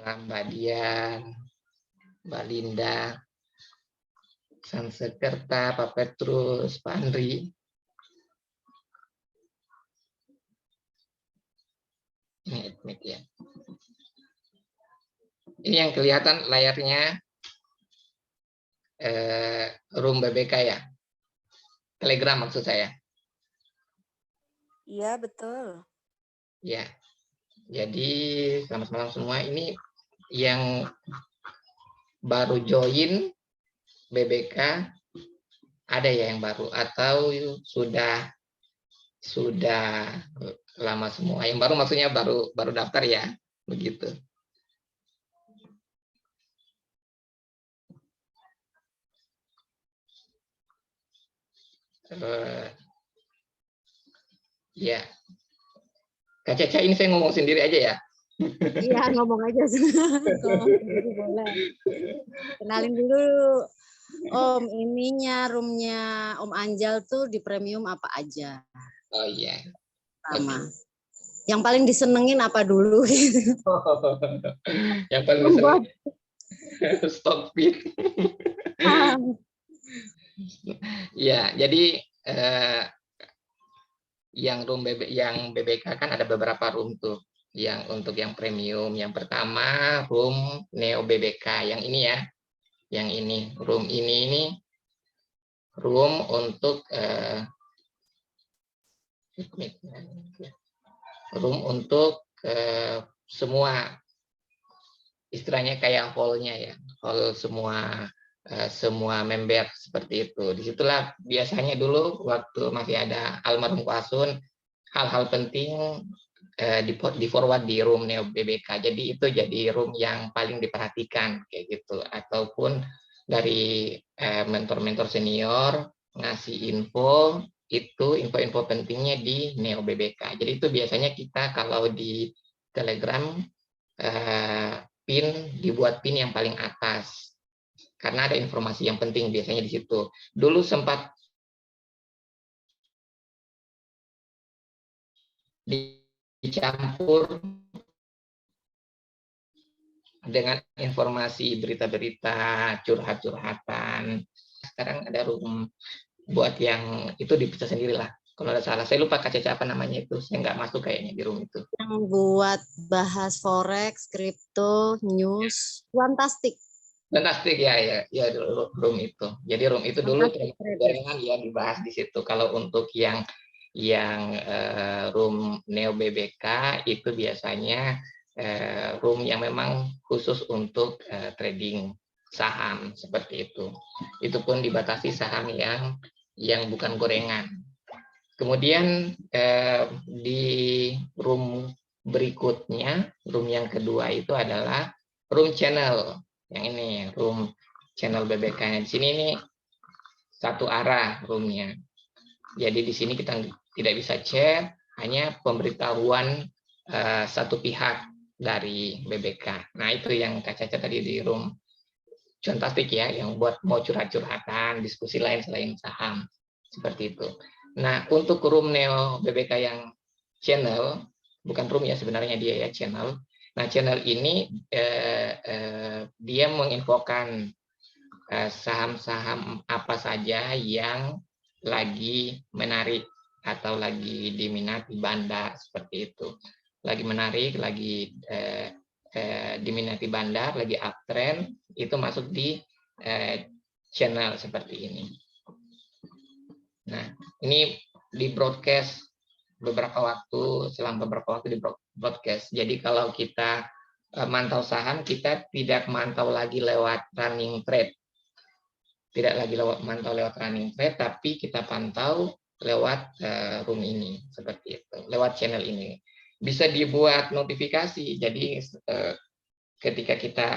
Mbak Dian, Mbak Linda, Sansekerta, Pak Petrus, Pak Andri. Ini admit ya. Ini yang kelihatan layarnya room BBK ya. Telegram maksud saya. Iya, betul. Ya. Jadi selamat malam semua. Ini yang baru join BBK ada ya yang baru atau sudah lama semua. Yang baru maksudnya baru daftar ya, begitu. Ya, Kak Caca, ini saya ngomong sendiri aja ya. Iya, ngomong aja. Ngomong sendiri boleh. Kenalin dulu Om, ininya roomnya Om Anjal tuh di premium apa aja? Oh iya. Sama. Yang paling disenengin apa dulu? Yang paling disenengin stock fit. Ya, jadi yang BBK kan ada beberapa room tuh. Yang untuk yang premium, yang pertama room Neo BBK yang ini ya. Yang ini, room ini room untuk semua, istilahnya kayak hall-nya ya, hall semua member seperti itu. Disitulah biasanya dulu waktu masih ada almarhum Asun, hal-hal penting di forward di room Neo BBK. Jadi itu jadi room yang paling diperhatikan kayak gitu. Ataupun dari mentor-mentor senior ngasih info-info pentingnya di Neo BBK. Jadi itu biasanya kita kalau di Telegram dibuat pin yang paling atas karena ada informasi yang penting biasanya di situ. Dulu sempat dicampur dengan informasi berita-berita curhat-curhatan. Sekarang ada room buat yang itu dipisah sendirilah. Kalau ada salah, saya lupa Kak Caca apa namanya itu. Saya nggak masuk kayaknya di room itu. Yang buat bahas forex, kripto, news, fantastik. Fantastik ya room itu. Jadi room itu dulu gorengan ya dibahas di situ. Kalau untuk yang room Neo BBK itu biasanya room yang memang khusus untuk trading saham seperti itu. Itu pun dibatasi saham yang bukan gorengan. Kemudian di room berikutnya, room yang kedua itu adalah room channel. Yang ini room channel BBK-nya. Di sini ini satu arah roomnya. Jadi di sini kita tidak bisa chat, hanya pemberitahuan satu pihak dari BBK. Nah itu yang Kak Caca tadi di room fantastik ya, yang buat mau curhat-curhatan, diskusi lain selain saham. Seperti itu. Nah untuk room Neo BBK yang channel, bukan room ya sebenarnya dia ya channel. Nah channel ini dia menginfokan saham-saham apa saja yang lagi menarik atau lagi diminati bandar seperti itu. Lagi menarik, lagi diminati bandar, lagi uptrend, itu masuk di channel seperti ini. Nah, ini di broadcast selama beberapa waktu di broadcast. Jadi kalau kita mantau saham, kita tidak mantau lagi lewat running trade. Tidak lagi mantau lewat running trade, tapi kita pantau lewat room ini, seperti itu, lewat channel ini. Bisa dibuat notifikasi, jadi ketika kita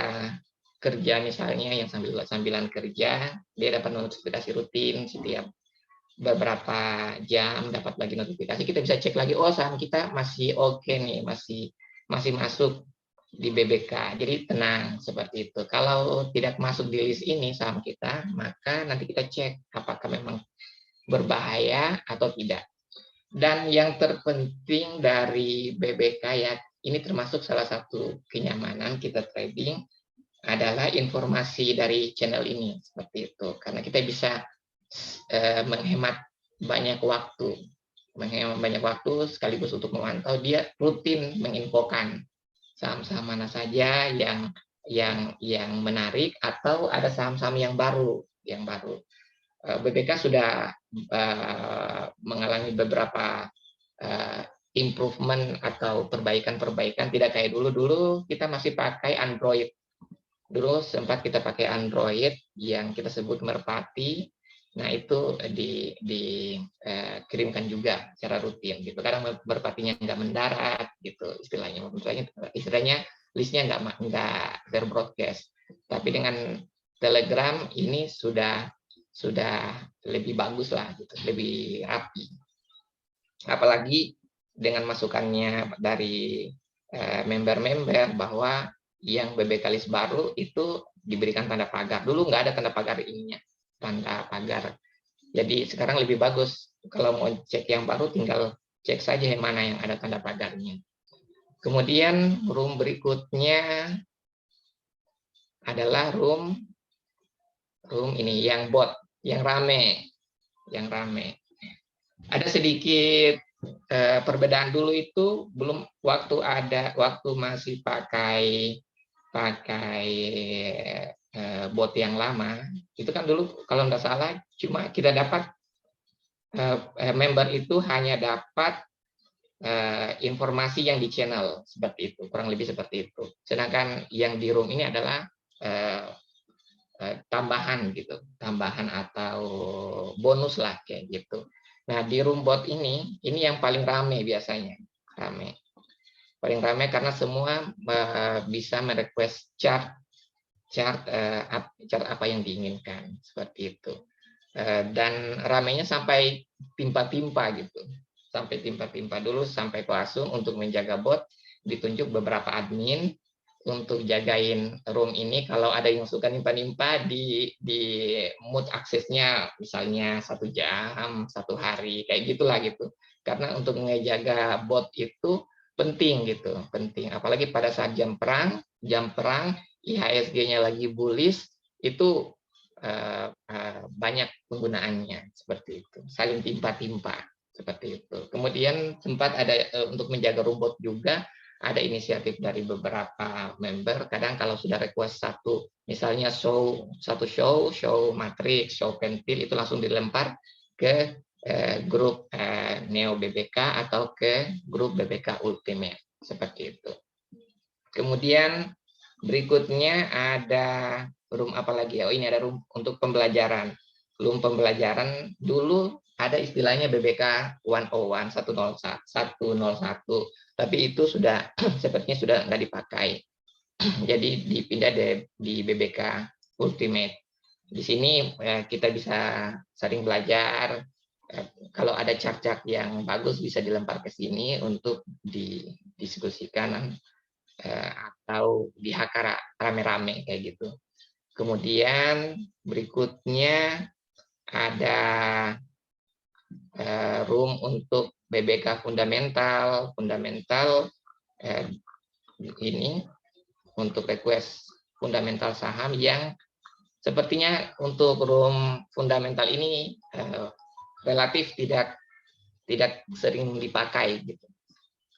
kerja misalnya, yang sambilan kerja, dia dapat notifikasi rutin setiap beberapa jam, dapat lagi notifikasi, kita bisa cek lagi, oh saham kita masih oke nih, masih masuk di BBK. Jadi tenang seperti itu. Kalau tidak masuk di list ini saham kita, maka nanti kita cek apakah memang berbahaya atau tidak. Dan yang terpenting dari BBK ya, ini termasuk salah satu kenyamanan kita trading adalah informasi dari channel ini seperti itu, karena kita bisa menghemat banyak waktu, sekaligus untuk memantau. Dia rutin menginfokan saham-saham mana saja yang menarik atau ada saham-saham yang baru. BBK sudah mengalami beberapa improvement atau perbaikan. Tidak kayak dulu kita masih pakai Android. Dulu sempat kita pakai Android yang kita sebut Merpati. Nah, itu dikirimkan juga secara rutin gitu. Kadang Merpatinya nggak mendarat gitu istilahnya listnya nggak terbroadcast. Tapi dengan Telegram ini sudah lebih bagus lah gitu, lebih rapi. Apalagi dengan masukannya dari member-member bahwa yang BBK list baru itu diberikan tanda pagar. Dulu nggak ada tanda pagar ininya, tanda pagar. Jadi sekarang lebih bagus. Kalau mau cek yang baru, tinggal cek saja yang mana yang ada tanda pagarnya. Kemudian room berikutnya adalah room ini yang bot, yang rame. Ada sedikit perbedaan. Dulu itu belum waktu masih pakai bot yang lama, itu kan dulu kalau nggak salah cuma kita dapat member itu hanya dapat informasi yang di channel seperti itu, kurang lebih seperti itu. Sedangkan yang di room ini adalah tambahan atau bonus lah kayak gitu. Nah, di room bot ini yang paling rame biasanya, paling ramai karena semua bisa merequest chart apa yang diinginkan seperti itu, dan ramainya sampai timpa-timpa gitu, dulu sampai Koasum untuk menjaga bot ditunjuk beberapa admin untuk jagain room ini. Kalau ada yang suka nimpa-nimpa di mood aksesnya misalnya 1 jam 1 hari kayak gitulah gitu, karena untuk menjaga bot itu penting, apalagi pada saat jam perang IHSG-nya lagi bullish, itu banyak penggunaannya seperti itu, saling timpa-timpa seperti itu. Kemudian sempat ada untuk menjaga robot juga, ada inisiatif dari beberapa member. Kadang kalau sudah request misalnya show matrix, show pentil, itu langsung dilempar ke grup Neo BBK atau ke grup BBK Ultimate seperti itu. Kemudian berikutnya ada room apa lagi ya? Oh, ini ada room untuk pembelajaran. Room pembelajaran dulu ada istilahnya BBK 101, tapi itu sudah sepertinya sudah nggak dipakai. Jadi dipindah di BBK Ultimate. Di sini kita bisa sering belajar. Kalau ada chart-chart yang bagus bisa dilempar ke sini untuk didiskusikan atau dihakar rame-rame kayak gitu. Kemudian berikutnya ada room untuk BBK fundamental ini untuk request fundamental saham yang sepertinya untuk room fundamental ini relatif tidak sering dipakai gitu.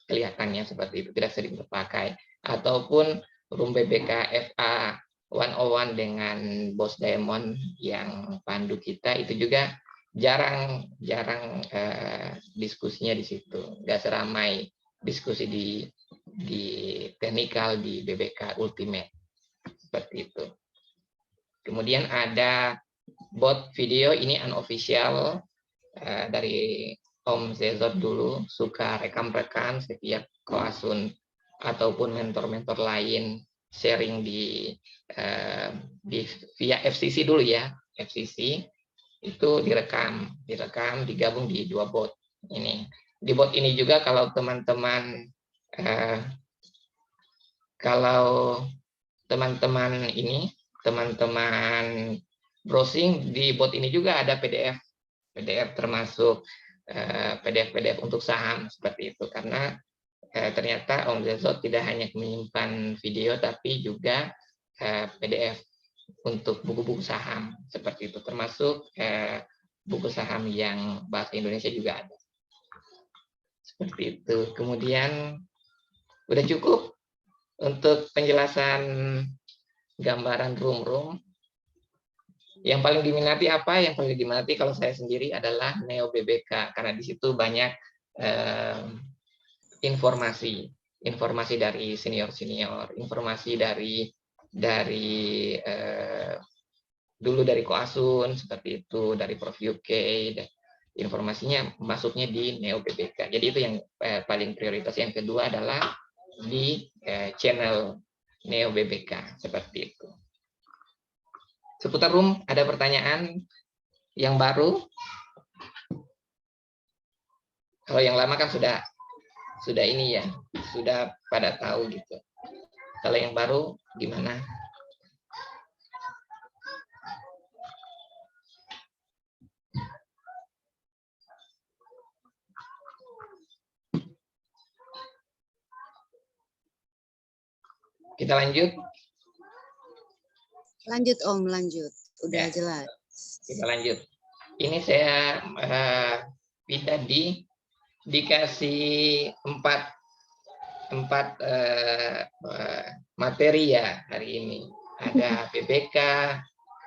Kelihatannya seperti itu, tidak sering terpakai. Ataupun room BBK FA 101 dengan Bos Diamond yang pandu kita, itu juga jarang diskusinya di situ, nggak seramai diskusi di teknikal di BBK Ultimate seperti itu. Kemudian ada bot video, ini unofficial dari Om Zezot dulu, suka rekam-rekam setiap Koasun ataupun mentor-mentor lain sharing via FCC dulu ya, FCC itu direkam digabung di 2 bot ini. Di bot ini juga kalau teman-teman browsing di bot ini juga ada PDF termasuk PDF untuk saham seperti itu, karena ternyata Om Zezo tidak hanya menyimpan video, tapi juga PDF untuk buku-buku saham seperti itu, termasuk buku saham yang bahasa Indonesia juga ada. Seperti itu. Kemudian udah cukup untuk penjelasan gambaran room-room. Yang paling diminati apa? Yang paling diminati kalau saya sendiri adalah Neo BBK, karena di situ banyak informasi dari senior-senior, informasi dari dulu dari Koasun seperti itu, dari Prof UK, informasinya masuknya di Neo BBK. Jadi itu yang paling prioritas. Yang kedua adalah di channel Neo BBK seperti itu. Seputar room, ada pertanyaan yang baru? Kalau yang lama kan sudah ini ya, sudah pada tahu gitu. Kalau yang baru gimana? Kita lanjut. Lanjut Om, lanjut. Udah ya, jelas. Kita lanjut. Ini saya pindah dikasih empat materi ya hari ini. Ada PBK,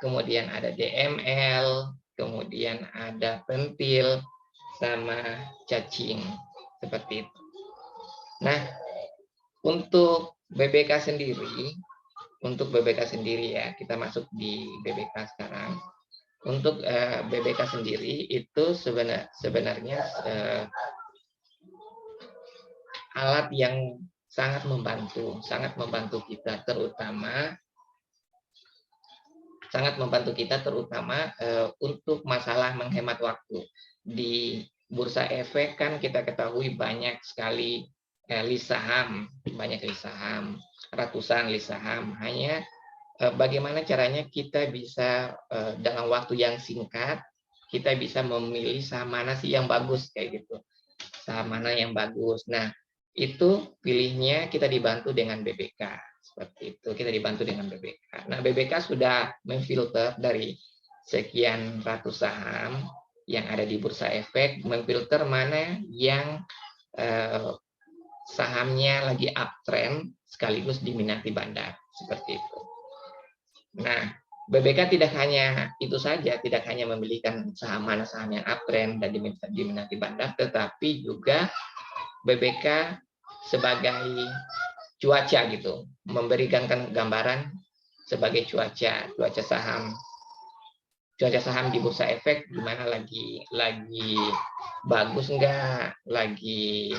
kemudian ada DML, kemudian ada pentil, sama cacing. Seperti itu. Nah, untuk BBK sendiri ya, kita masuk di BBK sekarang. Untuk BBK sendiri itu sebenarnya alat yang sangat membantu kita, terutama untuk masalah menghemat waktu. Di bursa efek kan kita ketahui banyak sekali list saham, ratusan list saham. Hanya bagaimana caranya kita bisa dalam waktu yang singkat kita bisa memilih saham mana sih yang bagus kayak gitu, saham mana yang bagus. Nah, itu pilihnya kita dibantu dengan BBK seperti itu. Kita dibantu dengan BBK. Nah, BBK sudah memfilter dari sekian ratus saham yang ada di bursa efek, memfilter mana yang sahamnya lagi uptrend sekaligus diminati bandar seperti itu. Nah, BBK tidak hanya itu saja, tidak hanya memilihkan saham mana saham yang uptrend dan diminati bandar, tetapi juga BBK sebagai cuaca gitu, memberikan gambaran sebagai cuaca saham di bursa efek gimana, lagi bagus enggak, lagi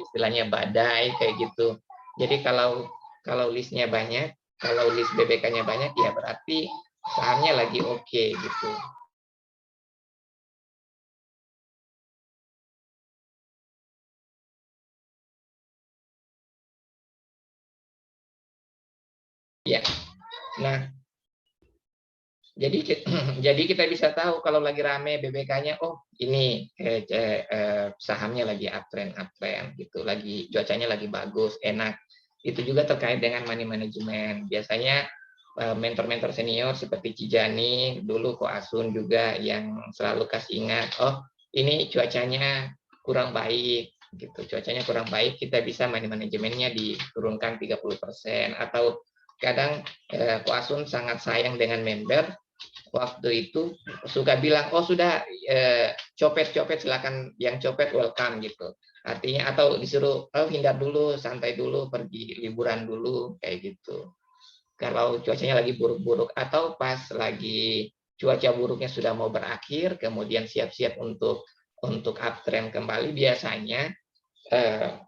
istilahnya badai kayak gitu. Jadi kalau listnya banyak, kalau list BBK-nya banyak ya berarti sahamnya lagi oke gitu. Ya, nah, jadi kita bisa tahu kalau lagi rame BBK-nya, oh ini sahamnya lagi uptrend gitu, lagi cuacanya lagi bagus, enak. Itu juga terkait dengan money management. Biasanya mentor-mentor senior seperti Cijani, dulu Koasun juga yang selalu kasih ingat, oh ini cuacanya kurang baik gitu, cuacanya kurang baik, kita bisa money manajemennya diturunkan 30%, atau kadang Koasun sangat sayang dengan member, waktu itu suka bilang, oh sudah copet silakan, yang copet welcome gitu. Artinya atau disuruh hindar dulu, santai dulu, pergi liburan dulu kayak gitu. Kalau cuacanya lagi buruk-buruk atau pas lagi cuaca buruknya sudah mau berakhir, kemudian siap-siap untuk uptrend kembali, biasanya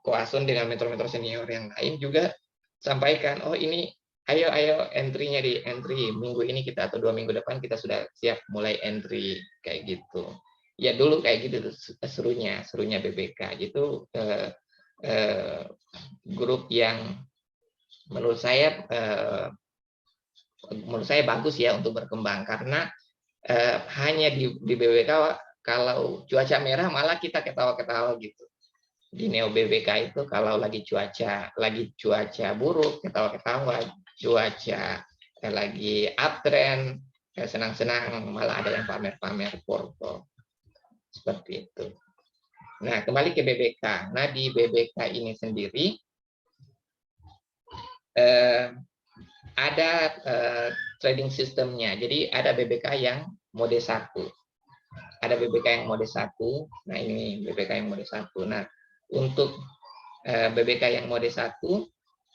Koasun dengan mentor-mentor senior yang lain juga sampaikan, oh ini ayo entry-nya di entry minggu ini kita, atau 2 minggu depan kita sudah siap mulai entry kayak gitu. Ya dulu kayak gitu serunya BBK itu grup yang menurut saya bagus ya untuk berkembang, karena hanya di BBK kalau cuaca merah malah kita ketawa-ketawa gitu. di Neo BBK itu kalau lagi cuaca buruk, ketawa-ketawa, cuaca lagi uptrend, senang-senang, malah ada yang pamer-pamer foto. Seperti itu. Nah, kembali ke BBK. Nah, di BBK ini sendiri ada trading sistemnya. Jadi ada BBK yang mode 1. Ada BBK yang mode 1. Nah, ini BBK yang mode 1. Nah, untuk BBK yang mode 1,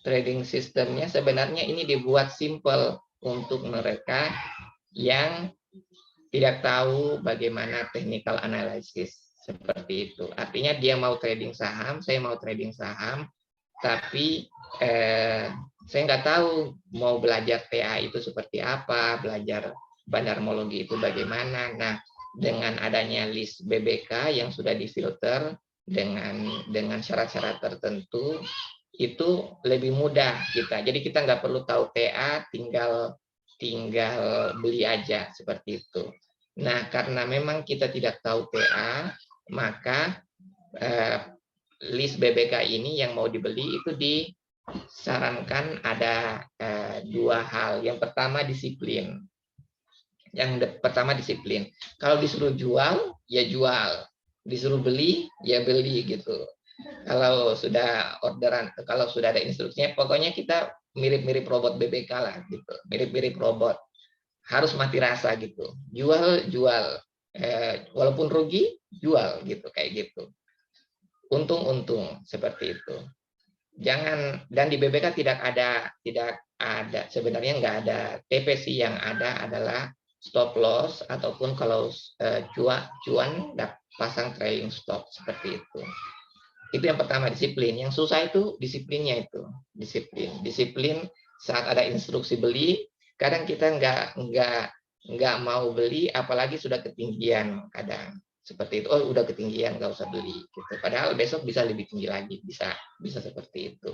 trading sistemnya sebenarnya ini dibuat simple untuk mereka yang tidak tahu bagaimana technical analysis. Seperti itu. Artinya dia mau trading saham, saya mau trading saham, tapi saya nggak tahu mau belajar TA itu seperti apa, belajar bandarmologi itu bagaimana. Nah, dengan adanya list BBK yang sudah difilter dengan syarat-syarat tertentu, itu lebih mudah kita. Jadi kita nggak perlu tahu TA, tinggal beli aja seperti itu. Nah, karena memang kita tidak tahu TA, maka list BBK ini yang mau dibeli itu disarankan ada 2 hal. Yang pertama disiplin. Kalau disuruh jual, ya jual. Disuruh beli, ya beli gitu. Kalau sudah orderan, kalau sudah ada instruksinya, pokoknya kita mirip-mirip robot BBK lah gitu. Mirip-mirip robot. Harus mati rasa gitu. Jual. Walaupun rugi, jual gitu, kayak gitu. Untung seperti itu. Jangan, dan di BBK tidak ada sebenarnya nggak ada TP sih, yang ada adalah stop loss ataupun kalau cuan pasang trailing stop seperti itu. Itu yang pertama, disiplin. Yang susah itu disiplinnya itu. Disiplin saat ada instruksi beli, kadang kita nggak mau beli, apalagi sudah ketinggian kadang. Seperti itu, oh udah ketinggian nggak usah beli gitu. Padahal besok bisa lebih tinggi lagi, bisa seperti itu.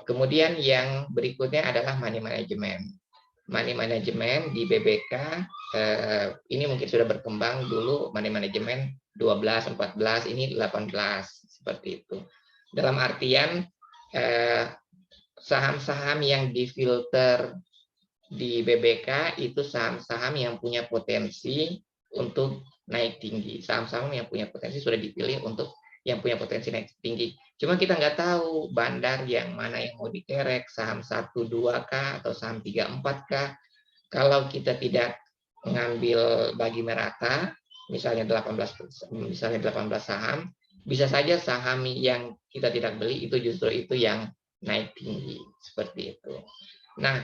Kemudian yang berikutnya adalah money management. Money management di BBK ini mungkin sudah berkembang. Dulu money management 12, 14, ini 18 seperti itu. Dalam artian saham-saham yang difilter di BBK itu saham-saham yang punya potensi untuk naik tinggi. Saham-saham yang punya potensi sudah dipilih untuk yang punya potensi naik tinggi. Cuma kita nggak tahu bandar yang mana yang mau dikerek, saham 1-2K atau saham 3-4K. Kalau kita tidak mengambil bagi merata, misalnya 18 saham, bisa saja saham yang kita tidak beli itu justru itu yang naik tinggi, seperti itu. Nah,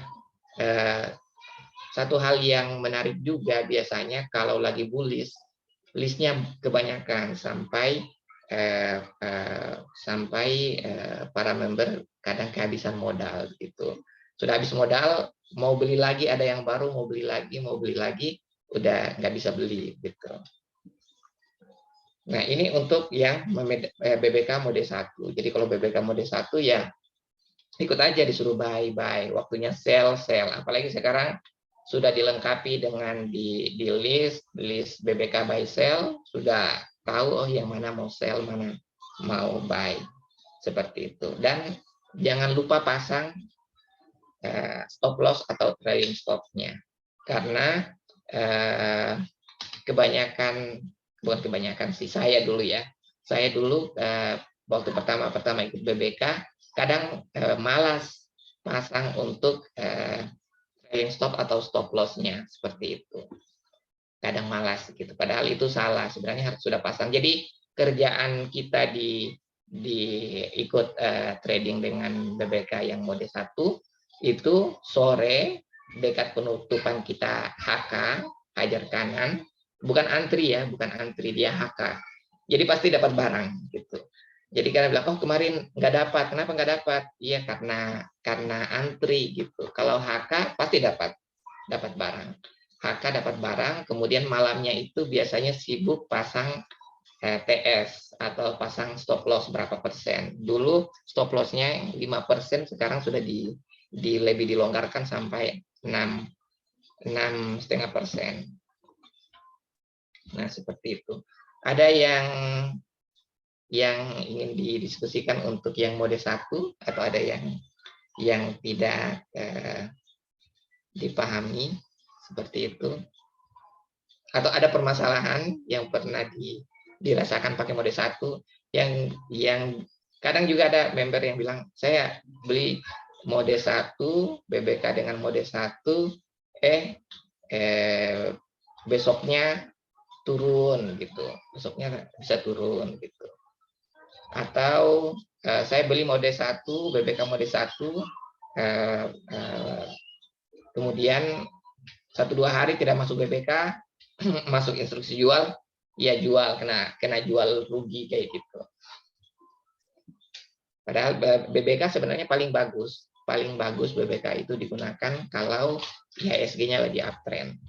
satu hal yang menarik juga biasanya kalau lagi bullish, listnya kebanyakan sampai para member kadang kehabisan modal gitu. Sudah habis modal, mau beli lagi, ada yang baru, mau beli lagi, udah nggak bisa beli gitu. Nah, ini untuk yang BBK mode 1. Jadi kalau BBK mode 1 ya ikut aja, disuruh buy, waktunya sell. Apalagi sekarang sudah dilengkapi dengan di list BBK buy sell, sudah tahu yang mana mau sell, mana mau buy, seperti itu. Dan jangan lupa pasang stop loss atau trailing stop-nya, karena bukan kebanyakan sih, saya dulu waktu pertama ikut BBK kadang malas pasang untuk trailing stop atau stop loss-nya, seperti itu. Kadang malas gitu. Padahal itu salah. Sebenarnya harus sudah pasang. Jadi kerjaan kita di ikut trading dengan BBK yang mode 1 itu sore dekat penutupan kita HK, hajar kanan, bukan antri dia HK. Jadi pasti dapat barang gitu. Jadi karena bilang, oh kemarin nggak dapat, kenapa nggak dapat? Iya karena antri gitu. Kalau HK pasti dapat barang. HK dapat barang, kemudian malamnya itu biasanya sibuk pasang TS atau pasang stop loss berapa persen. Dulu stop loss-nya 5%, sekarang sudah lebih dilonggarkan sampai 6,5%. Nah seperti itu. Ada yang yang ingin didiskusikan untuk yang mode 1 atau ada yang tidak dipahami seperti itu, atau ada permasalahan yang pernah dirasakan pakai mode 1 yang kadang juga ada member yang bilang saya beli mode 1 BBK dengan mode 1 besoknya turun gitu, besoknya bisa turun gitu. Atau saya beli mode 1 BBK mode 1 kemudian 1-2 hari tidak masuk BBK, masuk instruksi jual, ya jual, kena jual rugi kayak gitu. Padahal BBK sebenarnya paling bagus BBK itu digunakan kalau IHSG-nya lagi uptrend.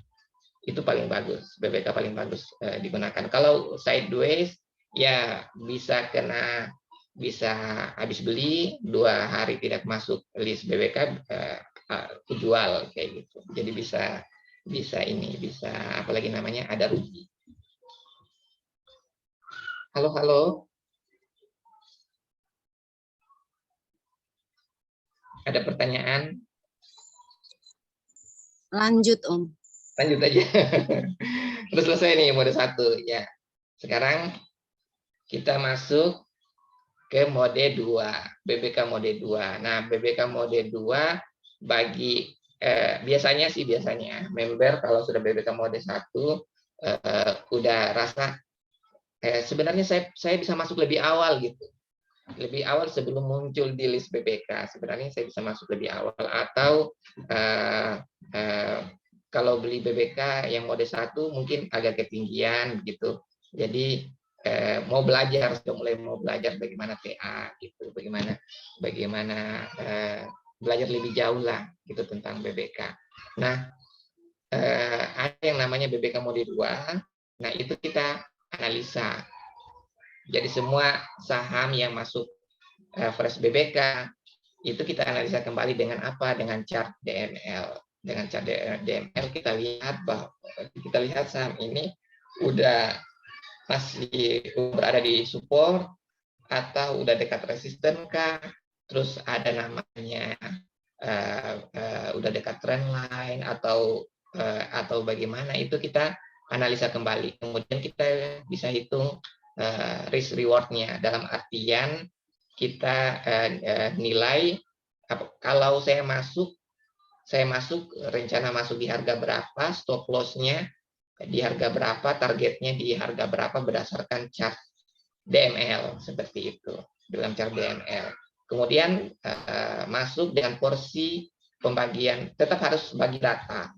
Itu paling bagus, BBK paling bagus digunakan. Kalau sideways ya bisa habis beli 2 hari tidak masuk list BBK, jual kayak gitu. Jadi bisa apalagi namanya ada rugi. Halo. Ada pertanyaan? Lanjut, Om. Lanjut aja. Terus selesai nih mode 1 ya. Sekarang kita masuk ke mode 2, BBK mode 2. Nah, BBK mode 2 bagi biasanya member kalau sudah BBK mode 1 udah rasa sebenarnya saya bisa masuk lebih awal gitu. Lebih awal sebelum muncul di list BBK. Sebenarnya saya bisa masuk lebih awal, atau kalau beli BBK yang mode 1 mungkin agak ketinggian gitu. Jadi mau belajar bagaimana TA gitu, bagaimana belajar lebih jauh lah gitu tentang BBK. Nah, ada yang namanya BBK mode 2. Nah, itu kita analisa. Jadi semua saham yang masuk fresh BBK itu kita analisa kembali dengan apa? Dengan chart DML. Dengan chart DML kita lihat saham ini udah masih berada di support atau udah dekat resisten kah? Terus ada namanya udah dekat trendline atau bagaimana, itu kita analisa kembali. Kemudian kita bisa hitung risk reward-nya, dalam artian kita nilai kalau saya masuk rencana masuk di harga berapa, stop loss-nya di harga berapa, targetnya di harga berapa berdasarkan chart DML seperti itu, dalam chart DML. Kemudian masuk dengan porsi pembagian, tetap harus bagi data.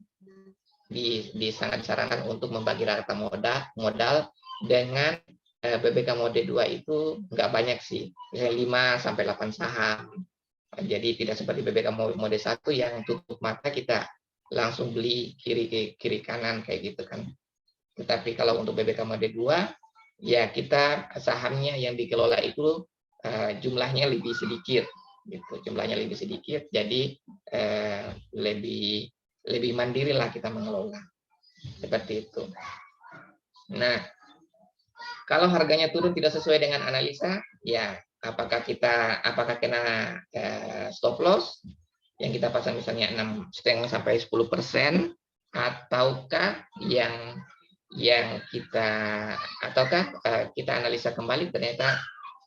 Sangat disarankan untuk membagi data modal dengan BBK mode 2 itu nggak banyak sih, misalnya 5 sampai 8 saham. Jadi tidak seperti BBK mode 1 yang tutup mata kita langsung beli kiri kanan kayak gitu kan. Tetapi kalau untuk BBK mode 2 ya kita sahamnya yang dikelola itu jumlahnya lebih sedikit gitu. Jumlahnya lebih sedikit, jadi lebih mandiri lah kita mengelola. Seperti itu. Nah, kalau harganya turun tidak sesuai dengan analisa, ya apakah kena stop loss yang kita pasang misalnya 6,5 sampai 10%, ataukah kita analisa kembali ternyata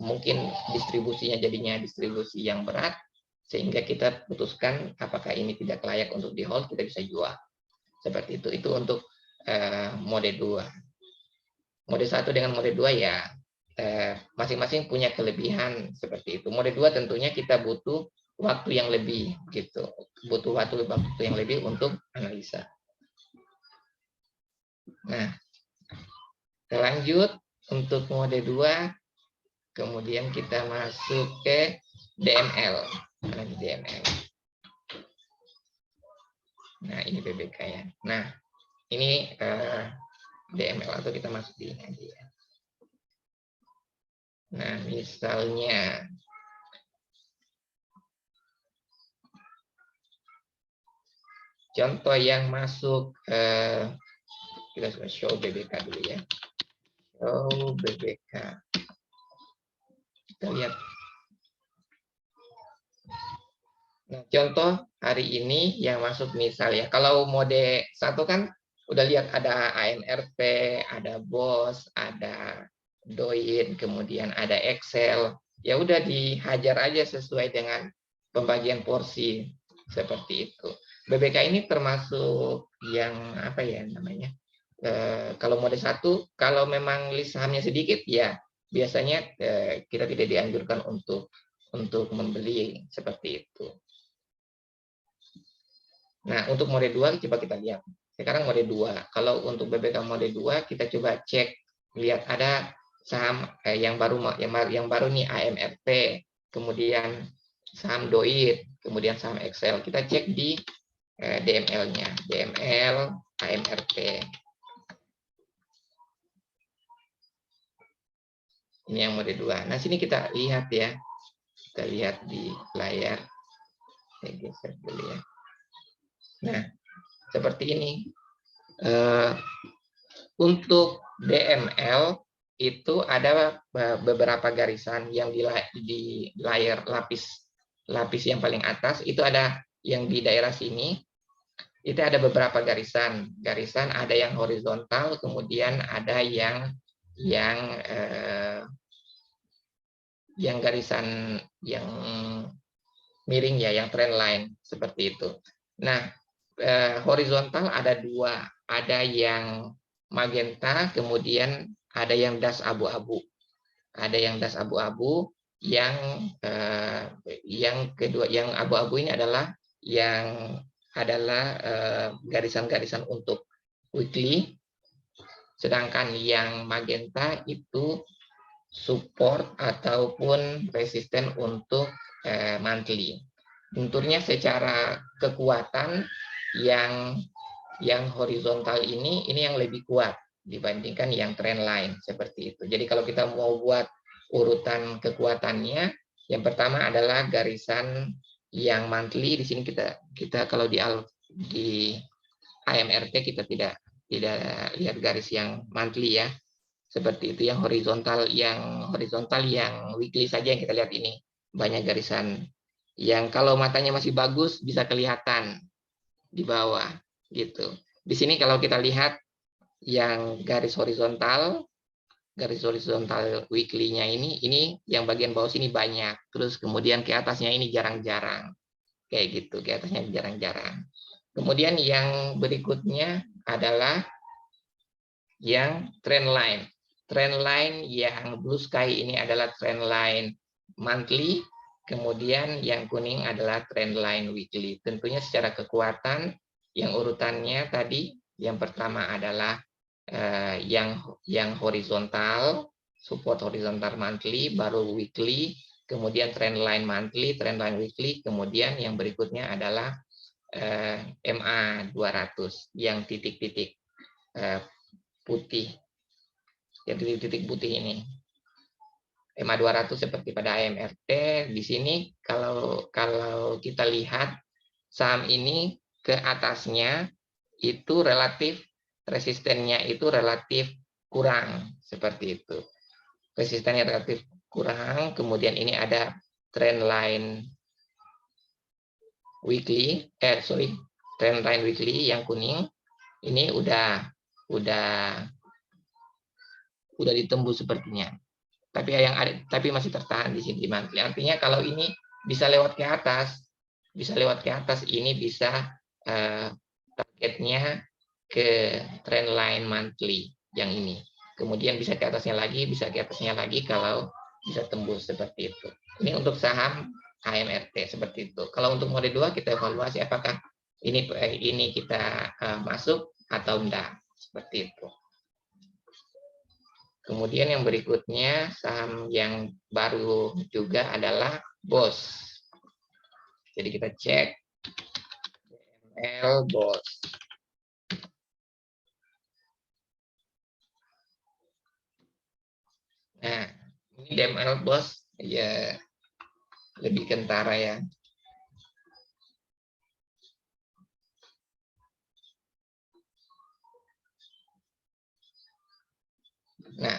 mungkin distribusinya jadinya distribusi yang berat, sehingga kita putuskan apakah ini tidak layak untuk di hold, kita bisa jual. Seperti itu. Itu untuk mode 2. Mode 1 dengan mode 2 ya masing-masing punya kelebihan seperti itu. Mode 2 tentunya kita butuh waktu yang lebih gitu. Butuh waktu yang lebih untuk analisa. Nah, lanjut untuk mode 2, kemudian kita masuk ke DML. Nah, ini BBK ya. Nah, ini DML, atau kita masuk di ini aja ya. Nah, misalnya contoh yang masuk, kita show BBK dulu ya. Show BBK. Kita lihat. Nah, contoh hari ini yang masuk misal ya, kalau mode 1 kan udah lihat ada AMRP, ada BOS, ada Doit, kemudian ada Excel. Ya udah dihajar aja sesuai dengan pembagian porsi seperti itu. BBK ini termasuk yang apa ya namanya? Kalau mode 1, kalau memang list sahamnya sedikit ya biasanya kita tidak dianjurkan untuk membeli seperti itu. Nah, untuk mode 2 coba kita lihat. Sekarang mode 2. Kalau untuk BBK mode 2 kita coba cek, lihat ada saham yang baru nih AMRP, kemudian saham Doit, kemudian saham Excel. Kita cek di DML-nya, DML AMRP. Ini yang mode 2. Nah, sini kita lihat ya. Kita lihat di layar. Saya geser dulu ya. Nah, seperti ini. Untuk DML itu ada beberapa garisan yang di layar lapis yang paling atas itu ada yang di daerah sini. Itu ada beberapa garisan ada yang horizontal, kemudian ada yang garisan yang miring ya, yang trend line seperti itu. Nah, horizontal ada 2, ada yang magenta, kemudian ada yang das abu-abu. Ada yang das abu-abu, yang kedua, yang abu-abu ini adalah garisan-garisan untuk weekly, sedangkan yang magenta itu support ataupun resisten untuk monthly. Tentunya secara kekuatan yang horizontal ini yang lebih kuat dibandingkan yang trend line seperti itu. Jadi kalau kita mau buat urutan kekuatannya, yang pertama adalah garisan yang monthly. Di sini kita kalau di AMRT kita tidak lihat garis yang monthly ya. Seperti itu. Yang horizontal yang weekly saja yang kita lihat ini. Banyak garisan yang kalau matanya masih bagus bisa kelihatan di bawah gitu. Di sini kalau kita lihat yang garis horizontal weekly-nya ini yang bagian bawah sini banyak. Terus kemudian ke atasnya ini jarang-jarang. Kayak gitu, ke atasnya jarang-jarang. Kemudian yang berikutnya adalah yang trend line. Trend line yang blue sky ini adalah trend line monthly. Kemudian yang kuning adalah trend line weekly. Tentunya secara kekuatan yang urutannya tadi yang pertama adalah yang horizontal, support horizontal monthly, baru weekly, kemudian trend line monthly, trend line weekly, kemudian yang berikutnya adalah MA 200 yang titik-titik putih. Yang titik-titik putih ini. MA 200 seperti pada AMRT. Di sini kalau kita lihat saham ini ke atasnya itu relatif resistennya itu relatif kurang seperti itu. Resistennya relatif kurang, kemudian ini ada trend line weekly, trend line weekly yang kuning. Ini udah ditembus sepertinya. Tapi masih tertahan di sini monthly. Artinya kalau ini bisa lewat ke atas, ini bisa targetnya ke trend line monthly yang ini. Kemudian bisa ke atasnya lagi, kalau bisa tembus seperti itu. Ini untuk saham AMRT seperti itu. Kalau untuk mode 2 kita evaluasi apakah ini kita masuk atau enggak seperti itu. Kemudian yang berikutnya saham yang baru juga adalah BOS. Jadi kita cek DML BOS. Nah, ini DML BOS ya lebih kentara ya. Nah,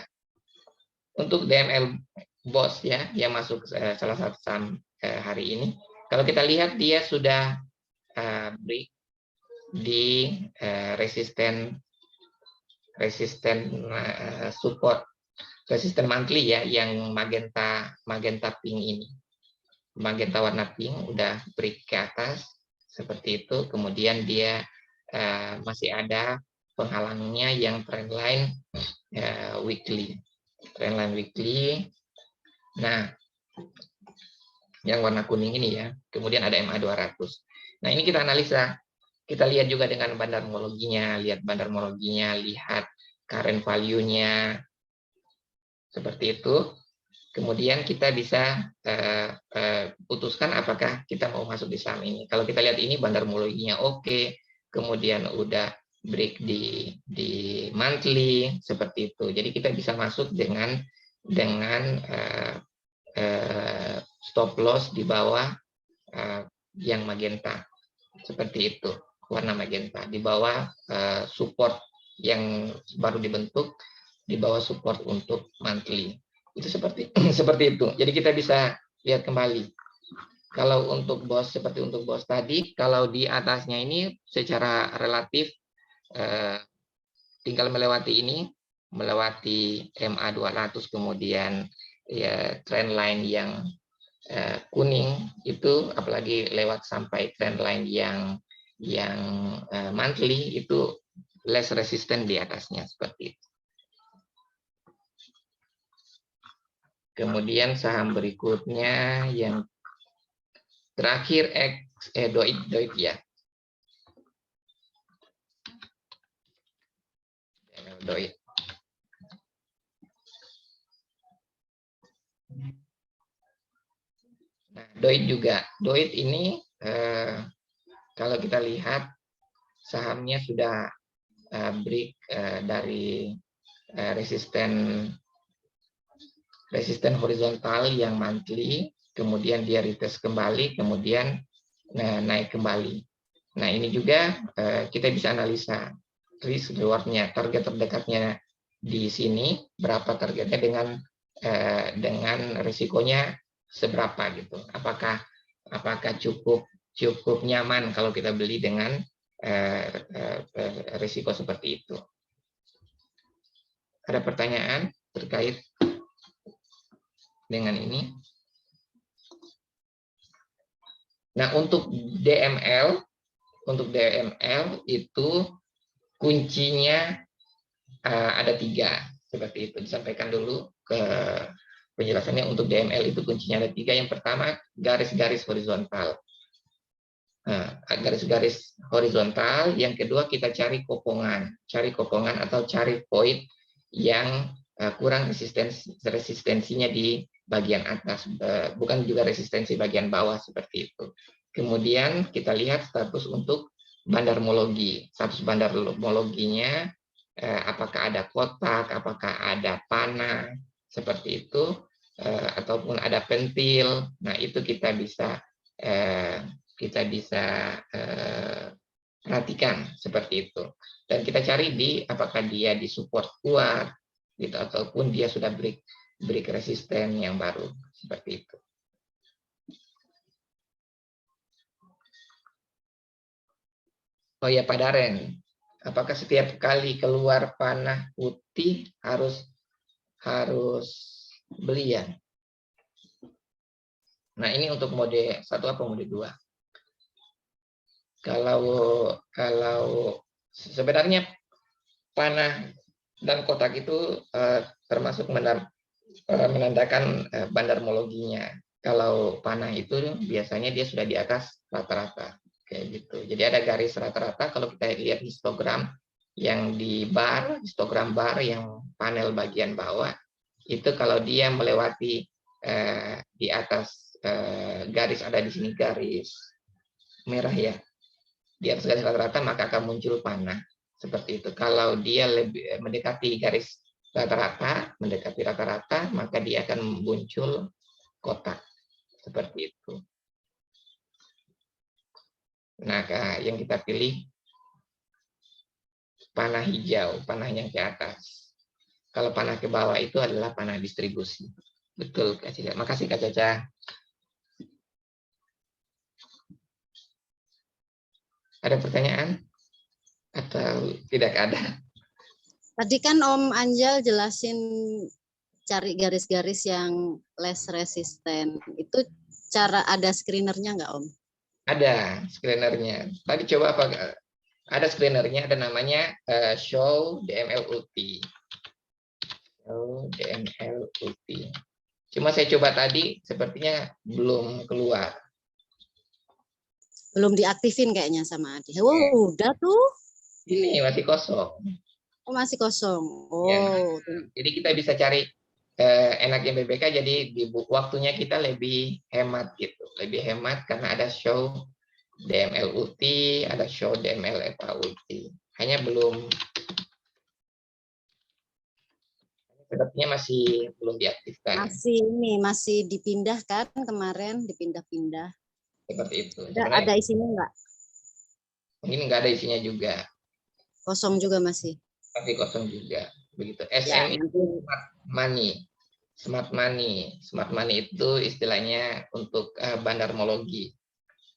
untuk DML BOS ya, yang masuk salah satu saham hari ini. Kalau kita lihat dia sudah break di resisten support, resisten monthly ya, yang magenta pink ini. Magenta warna pink udah break ke atas seperti itu, kemudian dia masih ada penghalangnya yang trendline weekly. Trendline weekly. Nah, yang warna kuning ini ya. Kemudian ada MA 200. Nah, ini kita analisa. Kita lihat juga dengan bandarmologinya, lihat current value-nya, seperti itu. Kemudian kita bisa putuskan apakah kita mau masuk di saham ini. Kalau kita lihat ini bandarmologinya oke, kemudian udah break di monthly, seperti itu. Jadi kita bisa masuk dengan stop loss di bawah yang magenta, seperti itu, warna magenta, di bawah support yang baru dibentuk, di bawah support untuk monthly. Itu seperti itu. Jadi kita bisa lihat kembali. Kalau untuk BOS seperti untuk BOS tadi, kalau di atasnya ini secara relatif tinggal melewati ini, melewati MA 200, kemudian ya trendline yang kuning itu, apalagi lewat sampai trendline yang monthly, itu less resistant di atasnya, seperti itu. Kemudian saham berikutnya yang terakhir DOIT ya. DOIT. Nah, DOIT ini kalau kita lihat sahamnya sudah break dari resisten horizontal yang monthly, kemudian dia retest kembali, kemudian naik kembali. Nah, ini juga kita bisa analisa risk reward-nya, target terdekatnya di sini, berapa targetnya dengan risikonya seberapa gitu. Apakah cukup nyaman kalau kita beli dengan risiko seperti itu. Ada pertanyaan terkait dengan ini? Nah, untuk DML itu kuncinya ada 3, seperti itu. Disampaikan dulu ke penjelasannya. Untuk DML itu kuncinya ada 3. Yang pertama, garis-garis horizontal. Garis-garis horizontal. Yang kedua, kita cari kopongan atau cari void yang kurang resistensinya di bagian atas, bukan juga resistensi bagian bawah, seperti itu. Kemudian kita lihat status untuk bandarmologi. Status bandarmologinya, apakah ada kotak, apakah ada panah, seperti itu, ataupun ada pentil. Nah, itu kita bisa perhatikan seperti itu. Dan kita cari apakah dia di support kuat, gitu, ataupun dia sudah break resisten yang baru, seperti itu. Oh ya, Pak Daren, apakah setiap kali keluar panah putih harus beli ya? Nah, ini untuk mode 1 apa mode 2? Kalau sebenarnya panah dan kotak itu termasuk menandakan bandarmologinya. Kalau panah itu biasanya dia sudah di atas rata-rata, kayak gitu. Jadi ada garis rata-rata. Kalau kita lihat histogram yang histogram bar yang panel bagian bawah, itu kalau dia melewati di atas garis, ada di sini garis merah ya, di atas garis rata-rata, maka akan muncul panah, seperti itu. Kalau dia lebih mendekati garis rata-rata, maka dia akan muncul kotak, seperti itu. Nah, yang kita pilih panah hijau, panah yang ke atas. Kalau panah ke bawah itu adalah panah distribusi. Betul, Kak Cica. Makasih, Kak Caca. Ada pertanyaan? Atau tidak ada? Tadi kan Om Anjal jelasin cari garis-garis yang less resistant. Itu cara ada screenernya nggak Om? Ada screenernya. Tadi coba apa? Ada screenernya, ada namanya Show DML Ulti. Show DML Ulti. Cuma saya coba tadi, sepertinya belum keluar. Belum diaktifin kayaknya sama Adi. Wow, udah tuh. Ini masih kosong. Oh, masih kosong. Ya. Oh, Jadi kita bisa cari enaknya BBK, jadi di waktunya kita lebih hemat gitu. Lebih hemat karena ada show DML Ulti, ada show DML EPA Ulti. Hanya belum, sepertinya masih belum diaktifkan. masih dipindah kan kemarin, dipindah-pindah. Seperti itu. Ada isinya nggak? Mungkin nggak ada isinya juga. Kosong juga masih. Masih kosong juga. Begitu. Ya, SM itu smart money. Smart money. Smart money itu istilahnya untuk bandarmologi.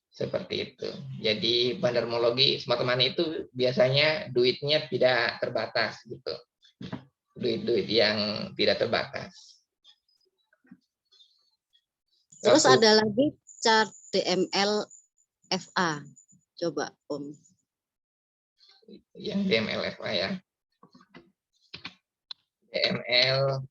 Seperti itu. Jadi bandarmologi smart money itu biasanya duitnya tidak terbatas gitu. Duit-duit yang tidak terbatas. terus ada lagi chart DML FA. Coba Om. Yang DML FA ya. DML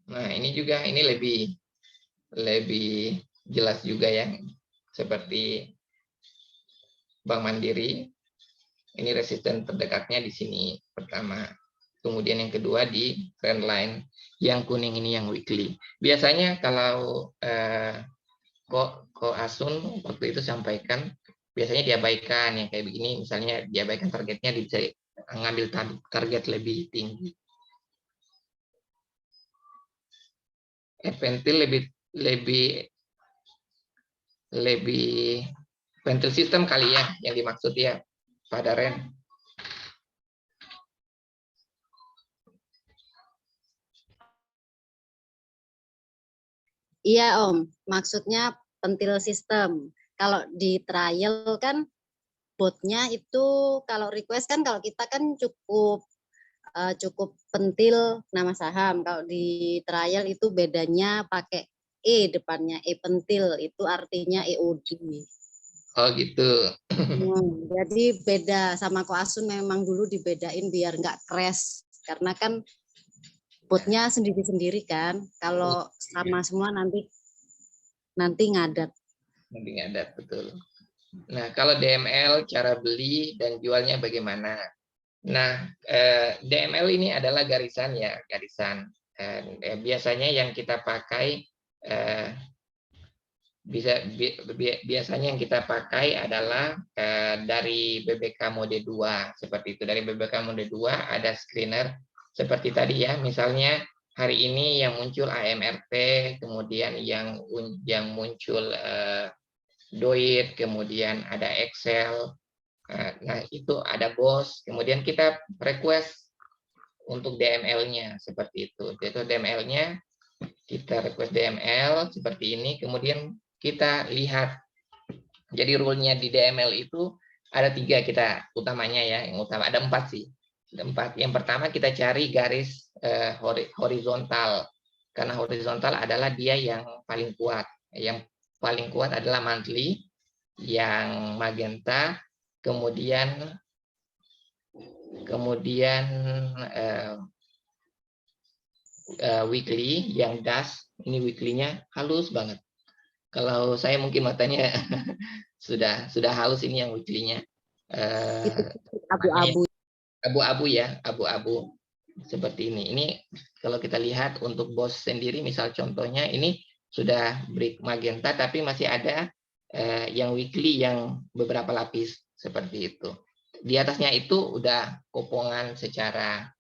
Nah, ini juga lebih jelas juga ya. Seperti Bank Mandiri, ini resisten terdekatnya di sini pertama. Kemudian yang kedua di trendline, yang kuning ini yang weekly. Biasanya kalau Ko Asun waktu itu sampaikan, biasanya diabaikan yang kayak begini, misalnya diabaikan targetnya, bisa ngambil target lebih tinggi. Ventil lebih ventil sistem kali ya yang dimaksud ya, Pak Daren. Iya Om, maksudnya pentil sistem. Kalau di trial kan botnya itu kalau request kan kalau kita kan cukup pentil nama saham. Kalau di trial itu bedanya pakai E depannya, E pentil itu artinya EOD. Oh gitu. Jadi beda sama Koasun memang dulu dibedain biar nggak crash karena kan botnya sendiri-sendiri kan. Kalau sama semua nanti ngadat. Nanti ngadat, betul. Nah, kalau DML cara beli dan jualnya bagaimana? Nah, DML ini adalah garisan ya, garisan. Biasanya yang kita pakai biasanya yang kita pakai adalah dari BBK mode 2 seperti itu. Dari BBK mode 2 ada screener seperti tadi ya, misalnya hari ini yang muncul AMRT, kemudian yang muncul Doit, kemudian ada Excel. Nah, itu ada BOS, kemudian kita request untuk DML-nya seperti itu. Itu DML-nya, kita request DML seperti ini, kemudian kita lihat. Jadi rule-nya di DML itu ada 3 kita utamanya ya, yang utama ada 4 sih. Ada 4. Yang pertama kita cari garis horizontal. Karena horizontal adalah dia yang paling kuat. Yang paling kuat adalah monthly, yang magenta, kemudian weekly, yang dash. Ini weekly-nya halus banget. Kalau saya mungkin matanya sudah halus, ini yang weekly-nya. Abu-abu. Abu-abu ya, abu-abu seperti ini. Ini kalau kita lihat untuk BOS sendiri, misal contohnya ini sudah break magenta, tapi masih ada yang weekly yang beberapa lapis seperti itu. Di atasnya itu udah kopongan secara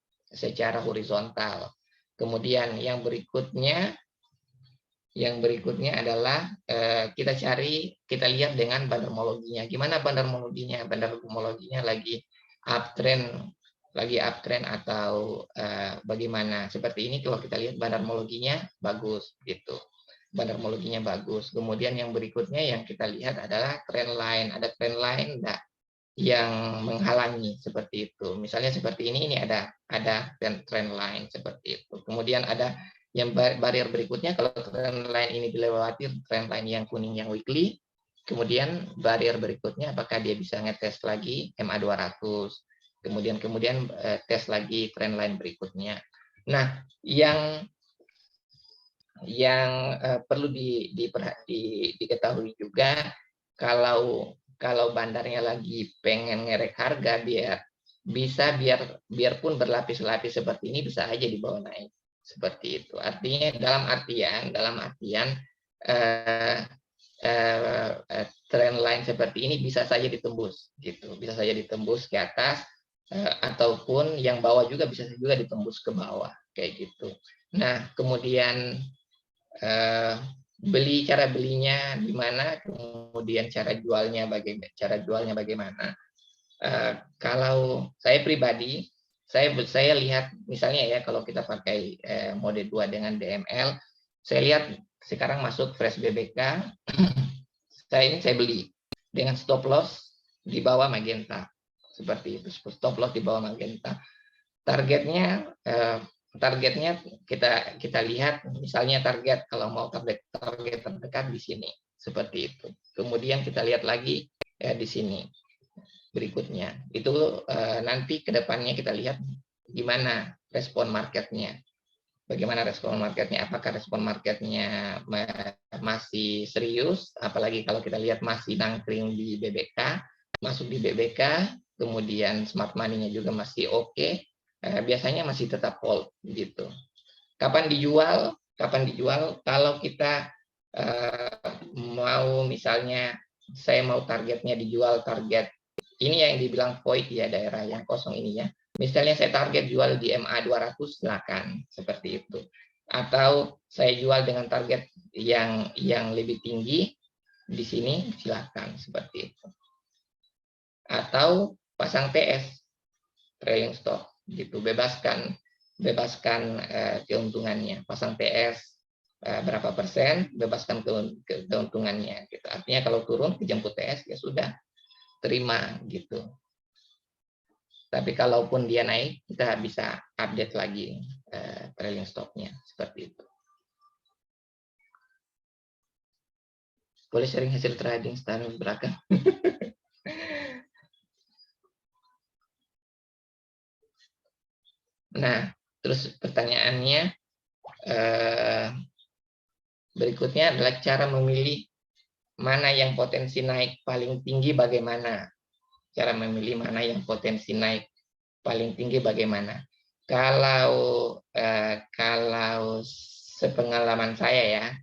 horizontal. Kemudian yang berikutnya Yang berikutnya adalah kita lihat dengan bandarmologinya. Gimana bandarmologinya? Bandarmologinya lagi uptrend atau bagaimana? Seperti ini kalau kita lihat bandarmologinya bagus gitu. Bandarmologinya bagus. Kemudian yang berikutnya yang kita lihat adalah trend line. Ada trend line enggak yang menghalangi seperti itu. Misalnya seperti ini ada trend line seperti itu. Kemudian ada yang barrier berikutnya, kalau trend line ini dilewati, trend line yang kuning yang weekly, kemudian barrier berikutnya apakah dia bisa ngetes lagi MA 200, kemudian tes lagi trend line berikutnya. Nah, yang perlu diketahui juga, kalau bandarnya lagi pengen ngerek harga, biarpun berlapis-lapis seperti ini bisa aja dibawa naik seperti itu. Artinya dalam artian trend line seperti ini bisa saja ditembus gitu, bisa saja ditembus ke atas, ataupun yang bawah juga bisa juga ditembus ke bawah kayak gitu. Nah, kemudian cara belinya gimana, kemudian cara jualnya bagaimana. Kalau saya pribadi, saya lihat misalnya ya, kalau kita pakai mode 2 dengan DML, saya lihat sekarang masuk fresh BBK, saya beli dengan stop loss di bawah magenta seperti itu, stop loss di bawah magenta. Targetnya kita lihat, misalnya target, kalau mau target terdekat di sini seperti itu. Kemudian kita lihat lagi di sini berikutnya. Itu nanti ke depannya kita lihat gimana respon marketnya. Bagaimana respon marketnya? Apakah respon marketnya masih serius? Apalagi kalau kita lihat masih nangkring di BBK, masuk di BBK, kemudian smart money-nya juga masih oke. Biasanya masih tetap hold gitu. Kapan dijual? Kalau kita mau, misalnya saya mau targetnya dijual, target ini yang dibilang void ya, daerah yang kosong ini ya. Misalnya saya target jual di MA 200, silakan seperti itu. Atau saya jual dengan target yang lebih tinggi di sini, silakan seperti itu. Atau pasang TS, trailing stop gitu, bebaskan keuntungannya, pasang TS berapa persen, bebaskan keuntungannya gitu. Artinya kalau turun kejemput TS ya sudah, terima gitu. Tapi kalaupun dia naik, kita bisa update lagi trailing stop-nya seperti itu. Boleh sharing hasil trading style beragam. Nah, terus pertanyaannya berikutnya adalah cara memilih mana yang potensi naik paling tinggi bagaimana. Cara memilih mana yang potensi naik paling tinggi bagaimana. Kalau sepengalaman saya ya,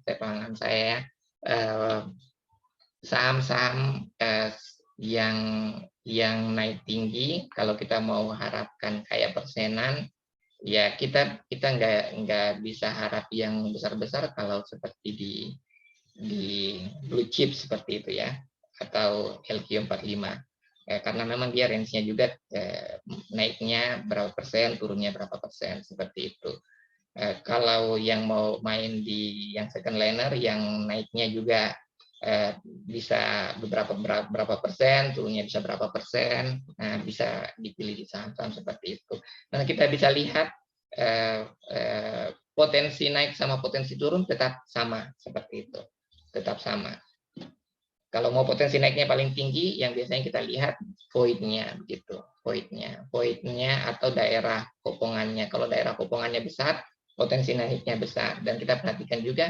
saham-saham yang naik tinggi, kalau kita mau harapkan kayak persenan, ya kita nggak bisa harap yang besar-besar kalau seperti di blue chip seperti itu ya, atau LQ45. Karena memang dia range-nya juga naiknya berapa persen, turunnya berapa persen, seperti itu. Kalau yang mau main di yang second liner, yang naiknya juga bisa berapa persen, turunnya bisa berapa persen, nah bisa dipilih di saham-saham seperti itu. Nah, kita bisa lihat potensi naik sama potensi turun tetap sama seperti itu, tetap sama. Kalau mau potensi naiknya paling tinggi, yang biasanya kita lihat void-nya begitu, void-nya atau daerah kopongannya. Kalau daerah kopongannya besar, potensi naiknya besar. Dan kita perhatikan juga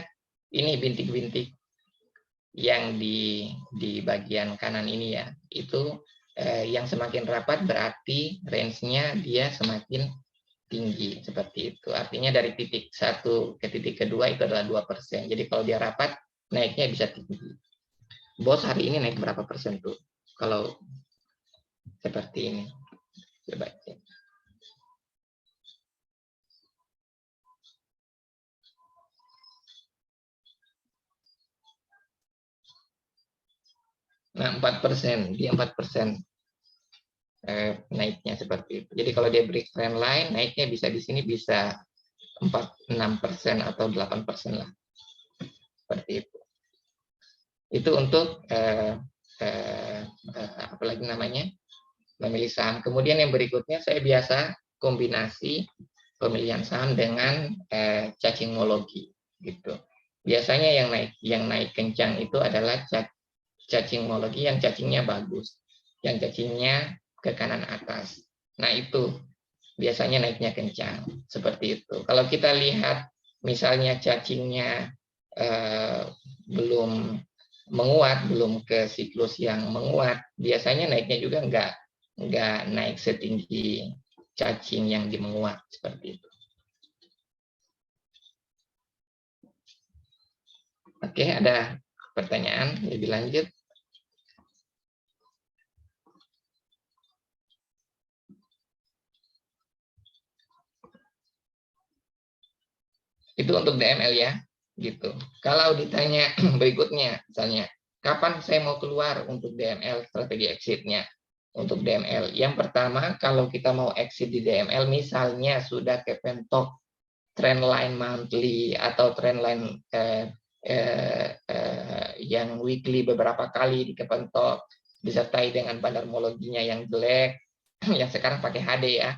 ini bintik-bintik yang di bagian kanan ini ya, itu yang semakin rapat berarti range-nya dia semakin tinggi seperti itu. Artinya dari titik 1 ke titik kedua itu adalah 2%. Jadi kalau dia rapat, naiknya bisa tinggi. Bos hari ini naik berapa persen tuh? Kalau seperti ini. Coba cek. Nah, 4%, dia 4% naiknya seperti itu. Jadi kalau dia break trend line, naiknya bisa di sini bisa 6% atau 8% lah. Seperti itu. Itu untuk apa lagi namanya? Memilih saham. Kemudian yang berikutnya saya biasa kombinasi pemilihan saham dengan cacingologi gitu. Biasanya yang naik kencang itu adalah cacingologi yang cacingnya bagus, yang cacingnya ke kanan atas. Nah, itu biasanya naiknya kencang seperti itu. Kalau kita lihat misalnya cacingnya belum menguat, belum ke siklus yang menguat, biasanya naiknya juga nggak naik setinggi cacing yang menguat seperti itu. Oke, ada pertanyaan lebih lanjut? Itu untuk DML ya, gitu. Kalau ditanya berikutnya, misalnya, kapan saya mau keluar untuk DML, strategi exit-nya untuk DML? Yang pertama, kalau kita mau exit di DML, misalnya sudah kepentok trend line monthly atau trend line yang weekly beberapa kali dikepentok, disertai dengan bandarmologinya yang jelek, yang sekarang pakai HD ya,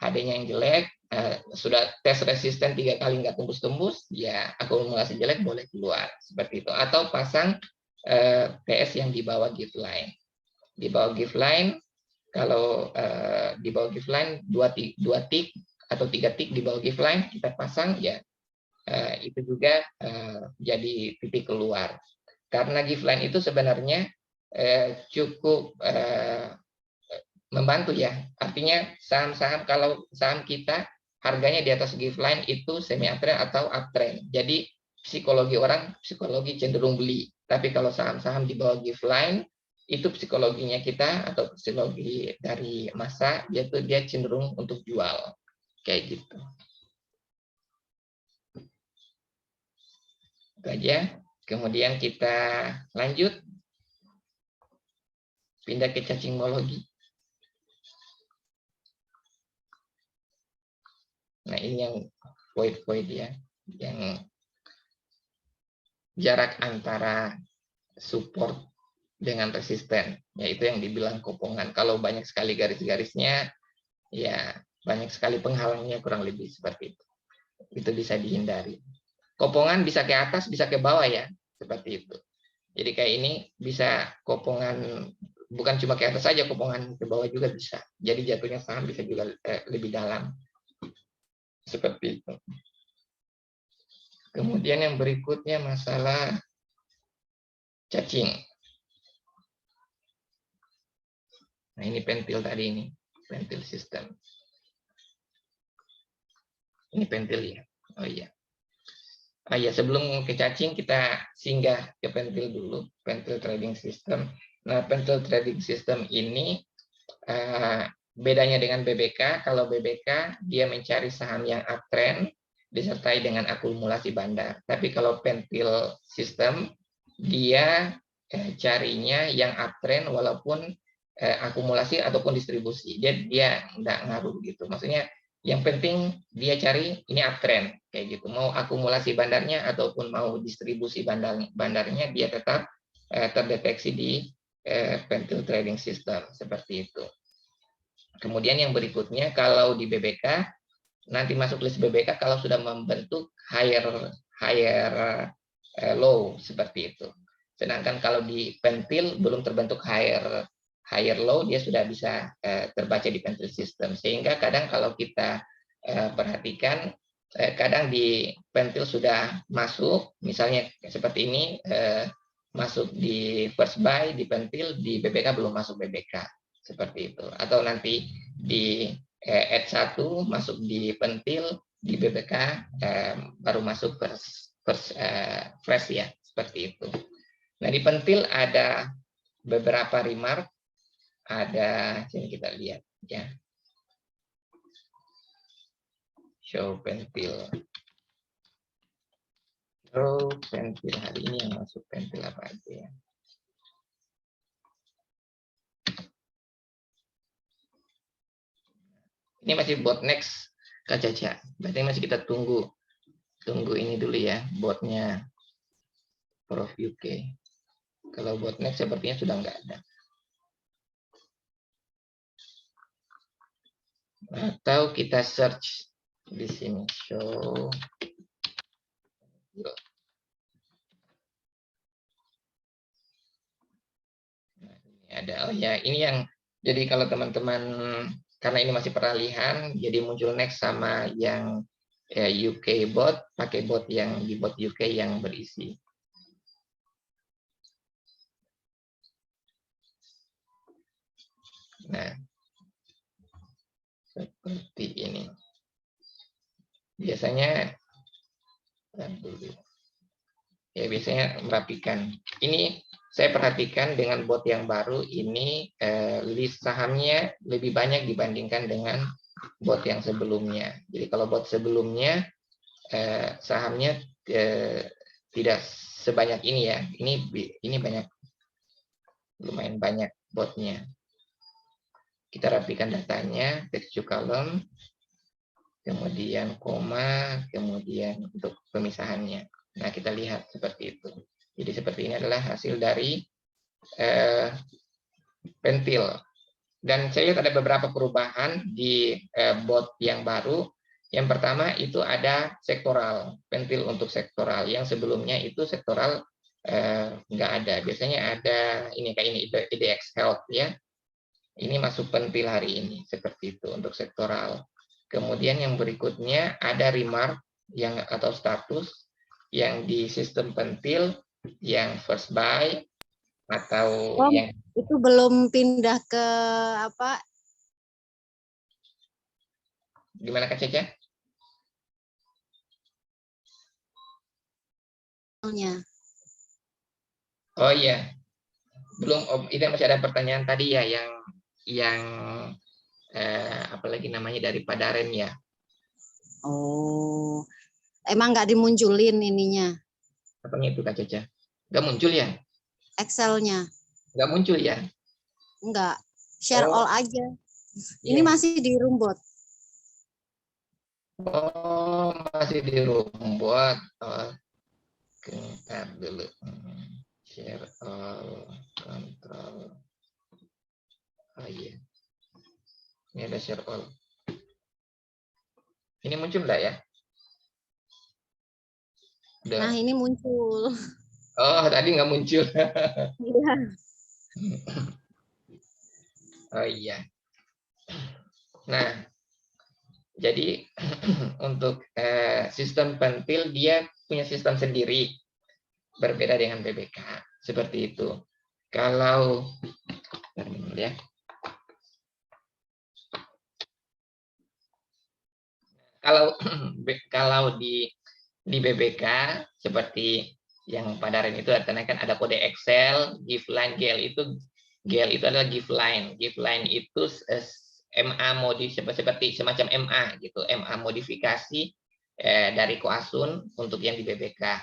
HD-nya yang jelek, sudah tes resisten 3 kali nggak tembus-tembus, ya akumulasi jelek boleh keluar seperti itu. Atau pasang PS yang di bawah gift line. Di bawah gift line, kalau di bawah gift line 2 tick atau 3 tick di bawah gift line kita pasang, ya itu juga jadi titik keluar. Karena gift line itu sebenarnya cukup membantu ya. Artinya saham-saham, kalau saham kita harganya di atas gift line itu semi uptrend atau uptrend. Jadi psikologi cenderung beli. Tapi kalau saham-saham di bawah gift line itu psikologinya kita atau psikologi dari masa dia cenderung untuk jual. Kayak gitu. Itu aja. Kemudian kita lanjut pindah ke cacingologi. Nah, ini yang void ya, yang jarak antara support dengan resisten, yaitu yang dibilang kopongan. Kalau banyak sekali garis-garisnya, ya banyak sekali penghalangnya, kurang lebih seperti itu. Itu bisa dihindari. Kopongan bisa ke atas, bisa ke bawah ya, seperti itu. Jadi kayak ini bisa kopongan, bukan cuma ke atas saja, kopongan ke bawah juga bisa. Jadi jatuhnya saham bisa juga lebih dalam. Seperti itu. Kemudian yang berikutnya masalah cacing. Nah, ini pentil tadi ini, pentil sistem. Ini pentil ya. Oh iya. Oh iya, sebelum ke cacing kita singgah ke pentil dulu, pentil trading system. Nah, pentil trading system ini bedanya dengan BBK. Kalau BBK dia mencari saham yang uptrend disertai dengan akumulasi bandar. Tapi kalau pentil system dia carinya yang uptrend walaupun akumulasi ataupun distribusi. Dia nggak ngaruh gitu. Maksudnya yang penting dia cari ini uptrend kayak gitu. Mau akumulasi bandarnya ataupun mau distribusi bandarnya dia tetap terdeteksi di pentil trading system seperti itu. Kemudian yang berikutnya kalau di BBK nanti masuk list BBK kalau sudah membentuk higher low seperti itu. Sedangkan kalau di pentil belum terbentuk higher low, dia sudah bisa terbaca di pentil system. Sehingga kadang kalau kita perhatikan kadang di pentil sudah masuk, misalnya seperti ini masuk di first buy di pentil, di BBK belum masuk BBK. Seperti itu. Atau nanti di add 1 masuk di pentil, di BBK baru masuk fresh ya, seperti itu. Nah, di pentil ada beberapa remark, ada sini kita lihat ya. Show pentil. Show pentil hari ini yang masuk pentil apa aja ya. Ini masih bot next Kak Caca. Berarti masih kita tunggu ini dulu ya, botnya Prof UK. Kalau bot next sepertinya sudah nggak ada. Atau kita search di sini, show. Nah, ini ada, oh ya, ini yang, jadi kalau teman-teman, karena ini masih peralihan, jadi muncul next sama yang UK bot, pakai bot yang di bot UK yang berisi. Nah, seperti ini. Biasanya, ya biasanya merapikan. Ini saya perhatikan dengan bot yang baru ini list sahamnya lebih banyak dibandingkan dengan bot yang sebelumnya. Jadi kalau bot sebelumnya sahamnya tidak sebanyak ini ya. Ini banyak, lumayan banyak botnya. Kita rapikan datanya, text to column, kemudian koma, kemudian untuk pemisahannya. Nah, kita lihat seperti itu. Jadi seperti ini adalah hasil dari pentil. Dan saya lihat ada beberapa perubahan di bot yang baru. Yang pertama itu ada sektoral, pentil untuk sektoral. Yang sebelumnya itu sektoral nggak ada. Biasanya ada ini kayak ini, IDX Health ya. Ini masuk pentil hari ini, seperti itu untuk sektoral. Kemudian yang berikutnya ada remark yang atau status yang di sistem pentil yang first buy atau yang itu belum pindah ke apa? Gimana Kak Caca? Oh iya, belum. Itu masih ada pertanyaan tadi ya yang apalagi namanya dari Padaren ya. Oh, emang nggak dimunculin ininya? Apanya itu Kak Caca? Nggak muncul ya? Excel-nya? Nggak muncul ya? Enggak, share all aja. Ini Iya. masih di rumbot. Oh, masih di rumbot. Bentar dulu. Share all, control. Oh iya. Ini ada share all. Ini muncul enggak ya? Udah. Nah, ini muncul. Oh, tadi nggak muncul. Iya. Oh iya. Nah, jadi untuk sistem pentil dia punya sistem sendiri, berbeda dengan BBK. Seperti itu. Kalau ya. Kalau di BBK seperti yang Padaren itu kan ada kode Excel, give line, GL itu adalah give line. Give line itu MA seperti semacam MA gitu, MA modifikasi dari Koasun untuk yang di BBK.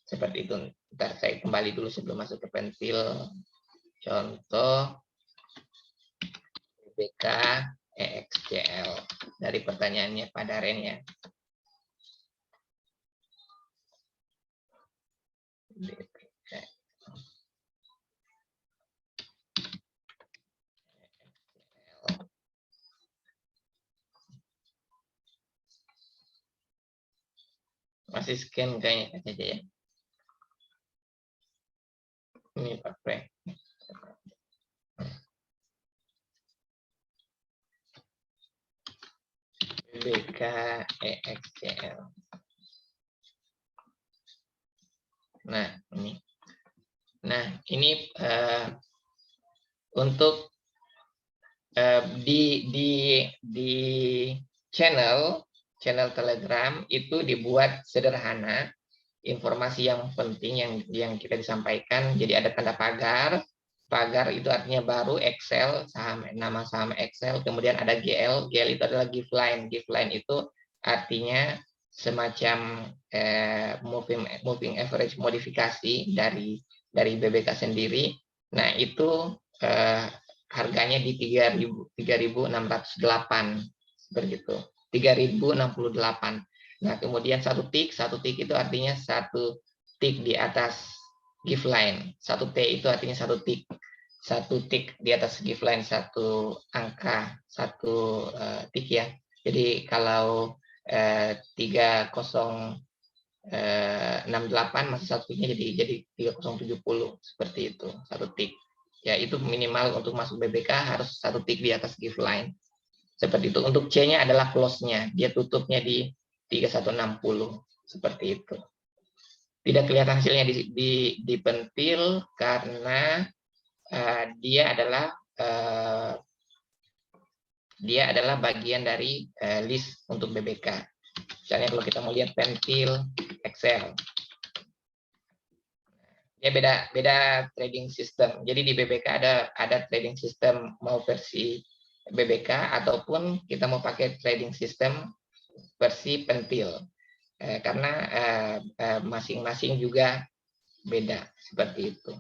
Seperti itu. Ntar saya kembali dulu sebelum masuk ke pentil. Contoh BBK EXCL dari pertanyaannya Padaren ya. Masih scan kayaknya aja ya. Ini pakai BBK EXCL. Nah, ini. Nah, ini untuk di channel Telegram itu dibuat sederhana, informasi yang penting yang kita disampaikan. Jadi ada tanda pagar itu artinya baru, Excel, nama saham Excel, kemudian ada GL itu adalah give line itu artinya semacam moving average modifikasi dari BBK sendiri. Nah itu harganya di 3.608 begitu. 3068. Nah, kemudian satu tik itu artinya satu tik di atas give line. Satu T itu artinya satu tik. Satu tik di atas give line, satu angka, satu tik ya. Jadi kalau 3068 masih satu tiknya jadi 3070 seperti itu, satu tik. Ya, itu minimal untuk masuk BBK harus satu tik di atas give line. Seperti itu. Untuk C-nya adalah close-nya. Dia tutupnya di 3160 seperti itu. Tidak kelihatan hasilnya di pentil karena dia adalah bagian dari list untuk BBK. Misalnya kalau kita mau lihat pentil Excel, ya beda trading system. Jadi di BBK ada trading system mau versi BBK ataupun kita mau pakai trading system versi pentil. Karena masing-masing juga beda seperti itu.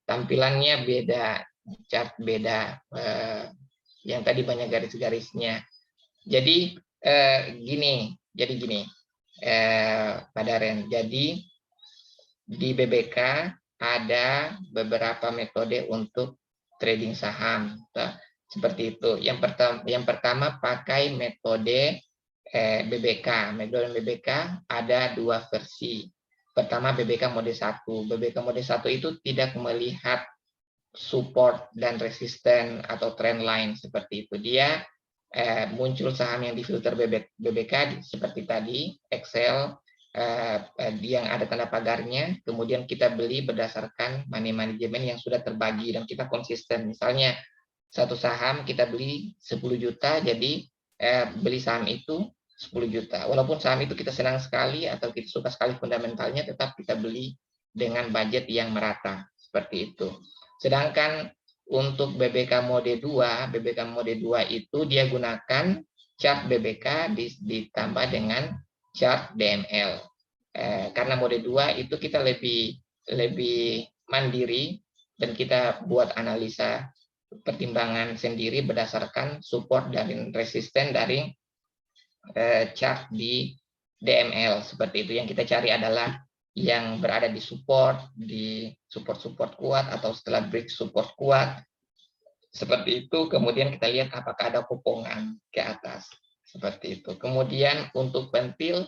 Tampilannya beda, chart beda, yang tadi banyak garis-garisnya. Jadi gini, Pak Daren. Jadi di BBK ada beberapa metode untuk trading saham, seperti itu. Yang pertama pakai metode BBK. Metode BBK ada dua versi. Pertama BBK mode 1. BBK mode 1 itu tidak melihat support dan resisten atau trend line seperti itu. Dia muncul saham yang difilter BBK seperti tadi, Excel, yang ada tanda pagarnya, kemudian kita beli berdasarkan money management yang sudah terbagi dan kita konsisten. Misalnya satu saham kita beli 10 juta, jadi beli saham itu 10 juta. Walaupun saham itu kita senang sekali atau kita suka sekali fundamentalnya, tetap kita beli dengan budget yang merata, seperti itu. Sedangkan untuk BBK mode 2, itu dia gunakan chart BBK ditambah dengan chart DML. Karena mode 2 itu kita lebih mandiri dan kita buat analisa pertimbangan sendiri berdasarkan support dan resisten dari chart di DML seperti itu. Yang kita cari adalah yang berada di support kuat atau setelah break support kuat seperti itu. Kemudian kita lihat apakah ada potongan ke atas seperti itu. Kemudian untuk pentil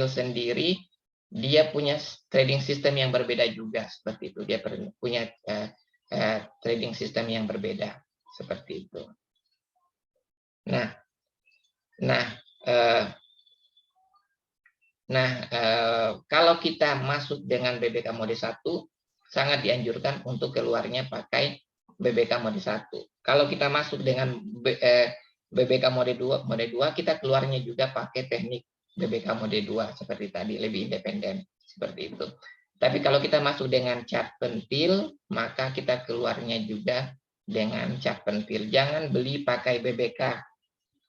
sendiri dia punya trading system yang berbeda juga seperti itu. Dia punya trading system yang berbeda seperti itu. Kalau kita masuk dengan BBK mode 1, sangat dianjurkan untuk keluarnya pakai BBK mode 1. Kalau kita masuk dengan BBK mode 2, kita keluarnya juga pakai teknik BBK mode 2 seperti tadi, lebih independen seperti itu. Tapi kalau kita masuk dengan chart pentil, maka kita keluarnya juga dengan chart pentil. Jangan beli pakai BBK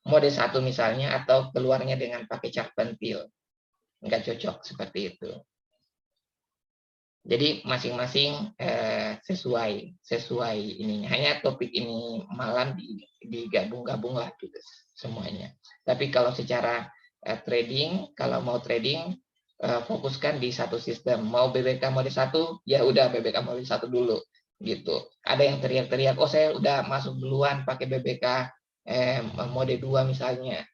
mode 1 misalnya atau keluarnya dengan pakai chart pentil. Enggak cocok seperti itu. Jadi masing-masing sesuai ininya. Hanya topik ini malam digabung-gabung lah gitu semuanya. Tapi kalau secara trading, kalau mau trading fokuskan di satu sistem. Mau BBK mode 1, ya udah BBK mode 1 dulu gitu. Ada yang teriak-teriak, "Oh, saya udah masuk duluan pakai BBK mode 2 misalnya."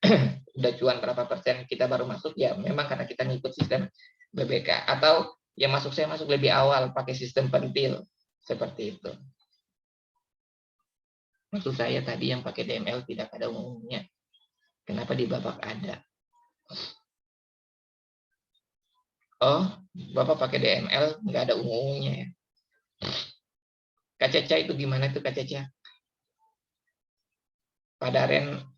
Udah cuan berapa persen kita baru masuk, ya memang karena kita ngikut sistem BBK. Atau ya saya masuk lebih awal pakai sistem pentil seperti itu. Maksud saya tadi yang pakai DML tidak ada umumnya. Kenapa di babak ada? Oh, Bapak pakai DML nggak ada umumnya ya. Kak Caca itu gimana tuh Kak Caca? Pak Daren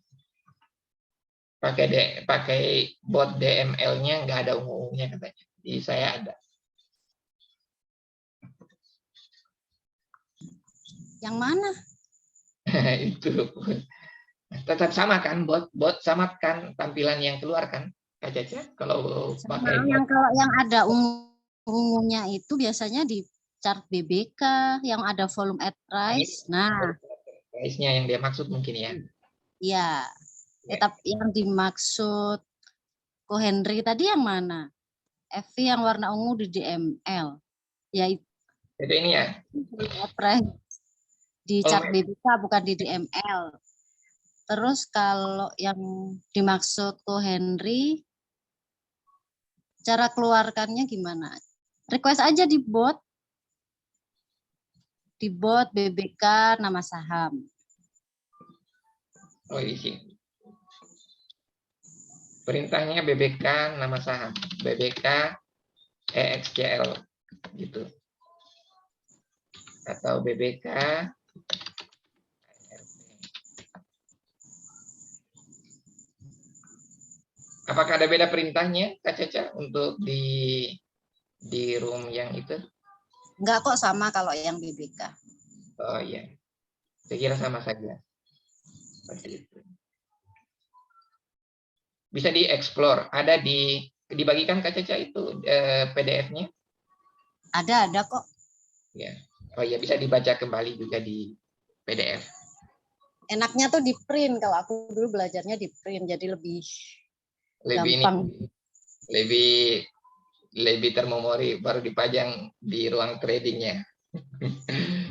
pakai bot DML-nya nggak ada umumnya katanya. Di saya ada. Yang mana? Itu tetap sama kan bot sama kan tampilan yang keluar kan Kak Caca kalau pakai bot. Kalau yang ada umumnya itu biasanya di chart BBK yang ada volume at price. Nah, size-nya yang dia maksud mungkin ya. Ya. Ya. Tapi yang dimaksud Ko Henry tadi yang mana? FV yang warna ungu di DML. Ya Itu ini ya. di Kalau chart BBK bukan di DML. Terus kalau yang dimaksud Ko Henry, cara keluarkannya gimana? Request aja di bot BBK nama saham. oh di sini. Perintahnya BBK nama saham, BBK EXCL gitu. Atau BBK apakah ada beda perintahnya Kak Caca untuk di room yang itu? Enggak kok, sama kalau yang BBK. Oh iya. Saya kira sama saja. Seperti itu. Bisa dieksplor, ada dibagikan Kak Caca itu PDF-nya? Ada kok. Ya. Oh iya, bisa dibaca kembali juga di PDF. Enaknya tuh di print, kalau aku dulu belajarnya di print, jadi lebih Lebih gampang. lebih termemori, baru dipajang di ruang tradingnya.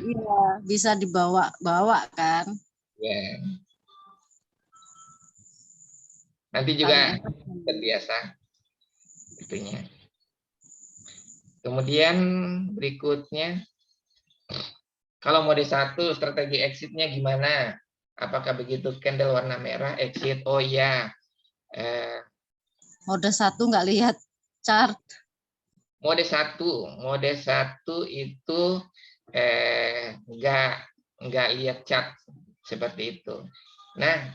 Iya, bisa dibawa kan. Ya. Nanti Paling juga enak. terbiasa itunya. Kemudian berikutnya, kalau mode 1 strategi exitnya gimana? Apakah begitu candle warna merah exit? Oh ya, Mode 1 nggak lihat chart. mode 1 itu nggak lihat chart seperti itu. Nah,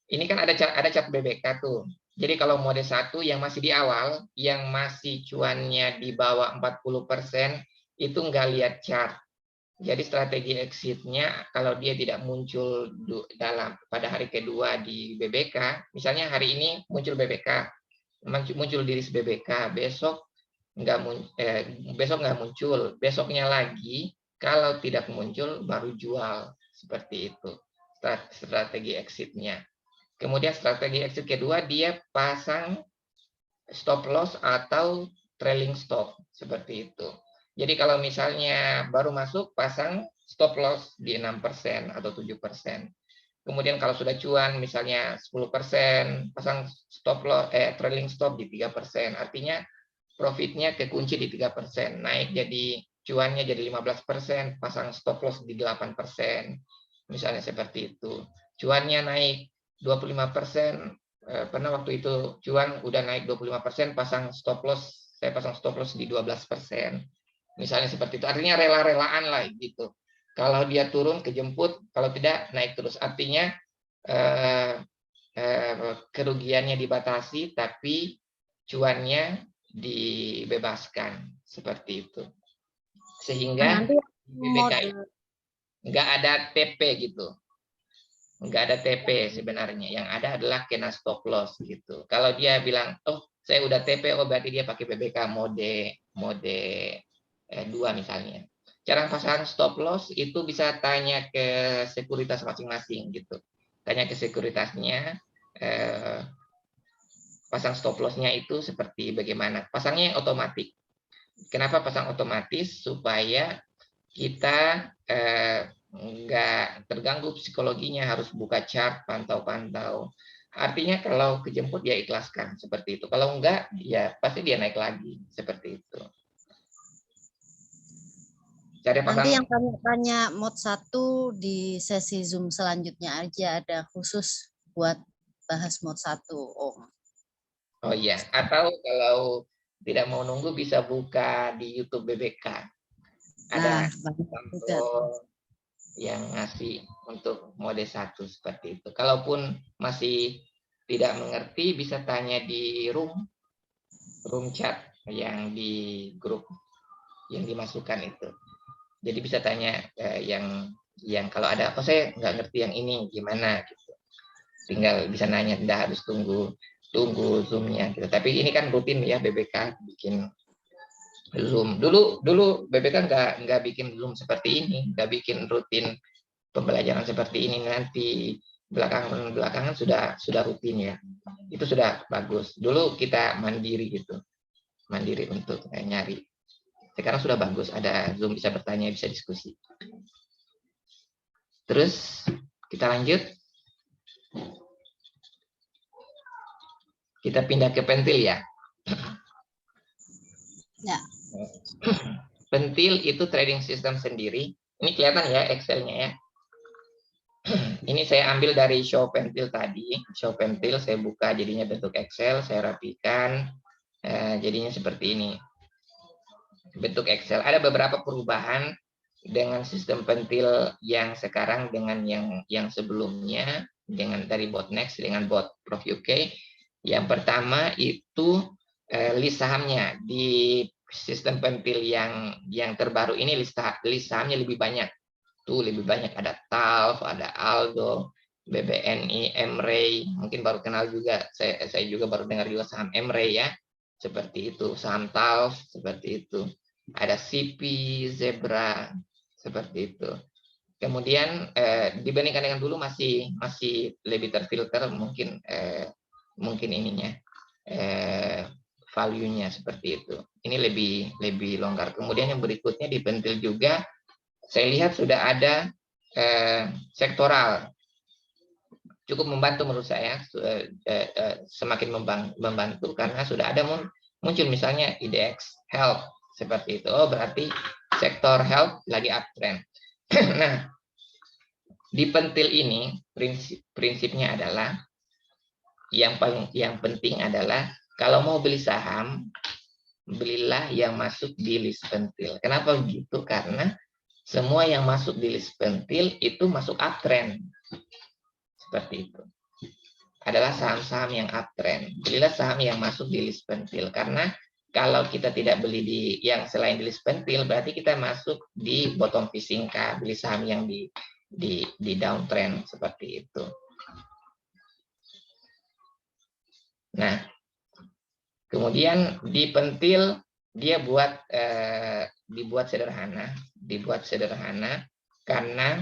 ini kan ada chart BBK tuh. Jadi kalau mode 1 yang masih di awal, yang masih cuannya di bawah 40%, itu nggak lihat chart. Jadi strategi exitnya kalau dia tidak muncul pada hari kedua di BBK, misalnya hari ini muncul BBK, muncul di list BBK, besok nggak muncul, besoknya lagi kalau tidak muncul baru jual, seperti itu strategi exitnya. Kemudian strategi exit kedua, dia pasang stop loss atau trailing stop, seperti itu. Jadi kalau misalnya baru masuk, pasang stop loss di 6% atau 7%. Kemudian kalau sudah cuan, misalnya 10%, pasang stop loss, trailing stop di 3%. Artinya profitnya kekunci di 3%. Naik jadi cuannya jadi 15%, pasang stop loss di 8%. Misalnya seperti itu. Cuannya naik 25%, pernah waktu itu cuan udah naik 25%, saya pasang stop loss di 12%. Misalnya seperti itu. Artinya rela-relaan lah gitu. Kalau dia turun kejemput, kalau tidak naik terus. Artinya kerugiannya dibatasi, tapi cuannya dibebaskan, seperti itu. Sehingga Nanti BBK mode nggak ada TP gitu. Nggak ada TP sebenarnya. Yang ada adalah kena stop loss gitu. Kalau dia bilang, oh saya udah TP, oh berarti dia pakai BBK mode 2 misalnya. Cara pasang stop loss itu bisa tanya ke sekuritas masing-masing gitu. Tanya ke sekuritasnya, pasang stop loss-nya itu seperti bagaimana. Pasangnya yang otomatis. Kenapa pasang otomatis? Supaya kita nggak terganggu psikologinya, harus buka chart, pantau-pantau. Artinya kalau kejemput dia ikhlaskan, seperti itu. Kalau enggak, ya pasti dia naik lagi, seperti itu. Cari pasang. Nanti yang tanya mode 1 di sesi Zoom selanjutnya aja, ada khusus buat bahas mode 1, Om. Oh iya, atau kalau tidak mau nunggu bisa buka di YouTube BBK. Ada yang ngasih untuk mode 1 seperti itu. Kalaupun masih tidak mengerti, bisa tanya di room chat yang di grup yang dimasukkan itu. Jadi bisa tanya yang kalau ada, oh saya nggak ngerti yang ini gimana gitu. Tinggal bisa nanya, tidak harus tunggu Zoom-nya gitu. Tapi ini kan rutin ya BBK bikin Zoom. Dulu BBK nggak bikin Zoom seperti ini, nggak bikin rutin pembelajaran seperti ini nanti belakangan sudah rutin ya. Itu sudah bagus. Dulu kita mandiri gitu. Mandiri untuk nyari. Sekarang sudah bagus, ada Zoom, bisa bertanya, bisa diskusi. Terus kita lanjut. Kita pindah ke pentil ya. Ya. Pentil itu trading system sendiri. Ini kelihatan ya Excel-nya ya. Ini saya ambil dari show pentil tadi. Show pentil saya buka jadinya bentuk Excel, saya rapikan. Jadinya seperti ini. Bentuk Excel. Ada beberapa perubahan dengan sistem pentil yang sekarang dengan yang sebelumnya, dengan dari bot Next dengan bot Prof UK. Yang pertama itu list sahamnya di sistem pentil yang terbaru ini, list sahamnya lebih banyak. Tuh lebih banyak, ada TALF, ada Aldo, BBNI, Emray, mungkin baru kenal juga. Saya juga baru dengar juga saham Emray ya. Seperti itu, saham TALF seperti itu. Ada CP, Zebra, seperti itu. Kemudian dibandingkan dengan dulu masih lebih terfilter mungkin ininya value-nya seperti itu. Ini lebih longgar. Kemudian yang berikutnya di pentil juga saya lihat sudah ada sektoral. Cukup membantu menurut saya, semakin membantu karena sudah ada muncul misalnya IDX Health seperti itu. Oh, berarti sektor health lagi uptrend. Nah, di pentil ini prinsipnya adalah yang penting adalah kalau mau beli saham, belilah yang masuk di list pentil. Kenapa begitu? Karena semua yang masuk di list pentil itu masuk uptrend. Seperti itu. Adalah saham-saham yang uptrend. Belilah saham yang masuk di list pentil. Karena kalau kita tidak beli di yang selain di list pentil, berarti kita masuk di bottom fishing K, beli saham yang di downtrend seperti itu. Nah, kemudian di pentil dia dibuat sederhana karena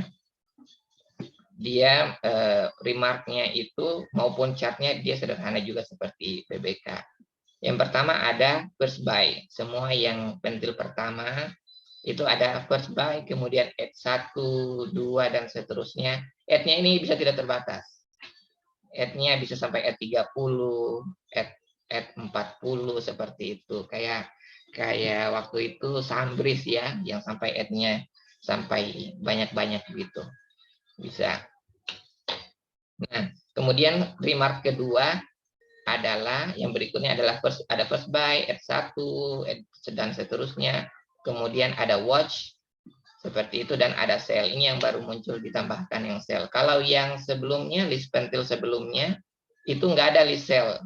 dia remarknya itu maupun chartnya dia sederhana juga seperti BBK. Yang pertama ada first buy. Semua yang pentil pertama itu ada first buy, kemudian add 1, 2, dan seterusnya. Add-nya ini bisa tidak terbatas. Add-nya bisa sampai add 30, add 40 seperti itu. Kayak waktu itu Sambris ya, yang sampai add-nya sampai banyak-banyak gitu. Bisa. Nah, kemudian remark kedua adalah yang berikutnya adalah ada first buy, add 1, dan seterusnya. Kemudian ada watch seperti itu dan ada sell. Ini yang baru muncul ditambahkan yang sell. Kalau yang sebelumnya list pentil sebelumnya itu nggak ada list sell.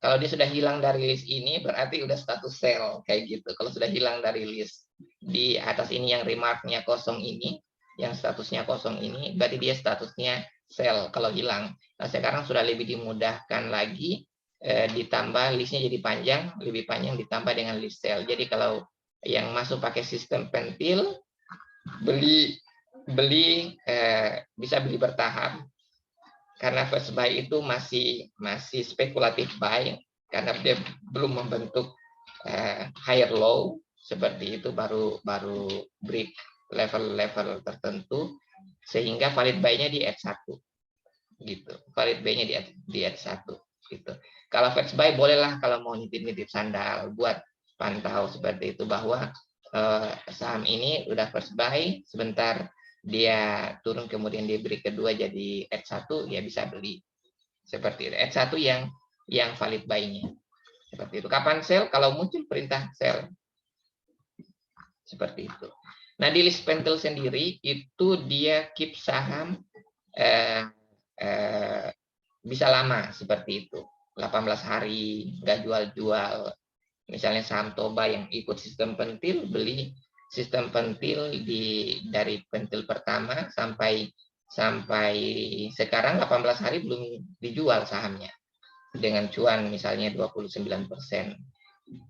Kalau dia sudah hilang dari list ini berarti udah status sell kayak gitu. Kalau sudah hilang dari list di atas ini yang remarknya kosong ini, yang statusnya kosong ini, berarti dia statusnya sell kalau hilang. Nah sekarang sudah lebih dimudahkan lagi. Ditambah listnya jadi panjang, lebih panjang ditambah dengan list sell. Jadi kalau yang masuk pakai sistem pentil beli bisa beli bertahap karena first buy itu masih spekulatif buy karena dia belum membentuk higher low seperti itu, baru break level tertentu sehingga valid buy-nya di add 1 gitu. Valid buy-nya di add 1 gitu. Kalau first buy bolehlah kalau mau nitip sandal buat pantau seperti itu bahwa saham ini udah first buy, sebentar dia turun kemudian dia break kedua jadi add 1 ya bisa beli. Seperti itu. Add 1 yang valid buy-nya. Seperti itu. Kapan sell? Kalau muncul perintah sell. Seperti itu. Nah, di list pentil sendiri itu dia keep saham bisa lama seperti itu. 18 hari nggak jual-jual. Misalnya saham Toba yang ikut sistem pentil, beli sistem pentil dari pentil pertama sampai sekarang 18 hari belum dijual sahamnya dengan cuan misalnya 29%.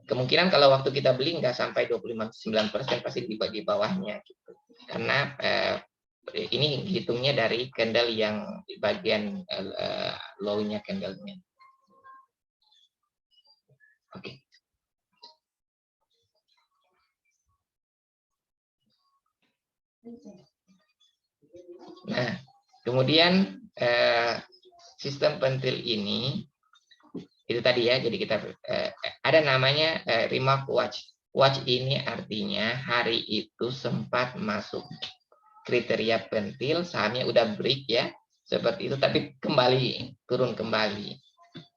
Kemungkinan kalau waktu kita beli nggak sampai 29% pasti di bawahnya gitu. Karena Ini hitungnya dari candle yang di bagian low-nya candle-nya. Oke. Nah, kemudian sistem pentil ini itu tadi ya. Jadi kita ada namanya remark watch. Watch ini artinya hari itu sempat masuk kriteria pentil, sahamnya udah break ya, seperti itu, tapi kembali turun kembali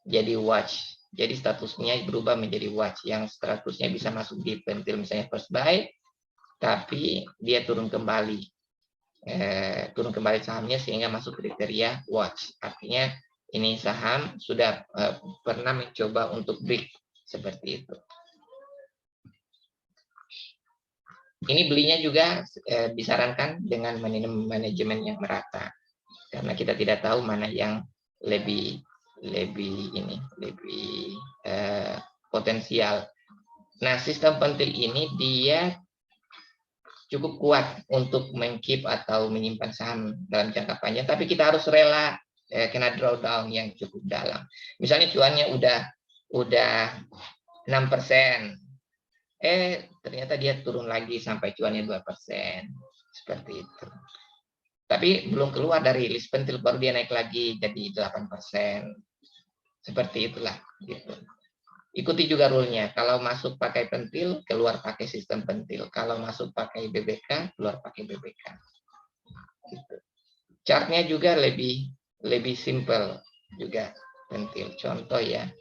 jadi watch. Jadi statusnya berubah menjadi watch, yang statusnya bisa masuk di pentil misalnya first buy, tapi dia turun kembali sahamnya sehingga masuk kriteria watch. Artinya ini saham sudah pernah mencoba untuk break seperti itu. Ini belinya juga disarankan dengan manajemen yang merata, karena kita tidak tahu mana yang lebih potensial. Nah, sistem pentil ini dia cukup kuat untuk mengkeep atau menyimpan saham dalam jangka panjang, tapi kita harus rela kena drawdown yang cukup dalam. Misalnya cuannya udah 6%. Ternyata dia turun lagi sampai cuannya 2%. Seperti itu. Tapi belum keluar dari list pentil, baru dia naik lagi jadi 8%. Seperti itulah. Gitu. Ikuti juga rule-nya. Kalau masuk pakai pentil, keluar pakai sistem pentil. Kalau masuk pakai BBK, keluar pakai BBK. Gitu. Chartnya juga lebih simple juga pentil. Contoh ya,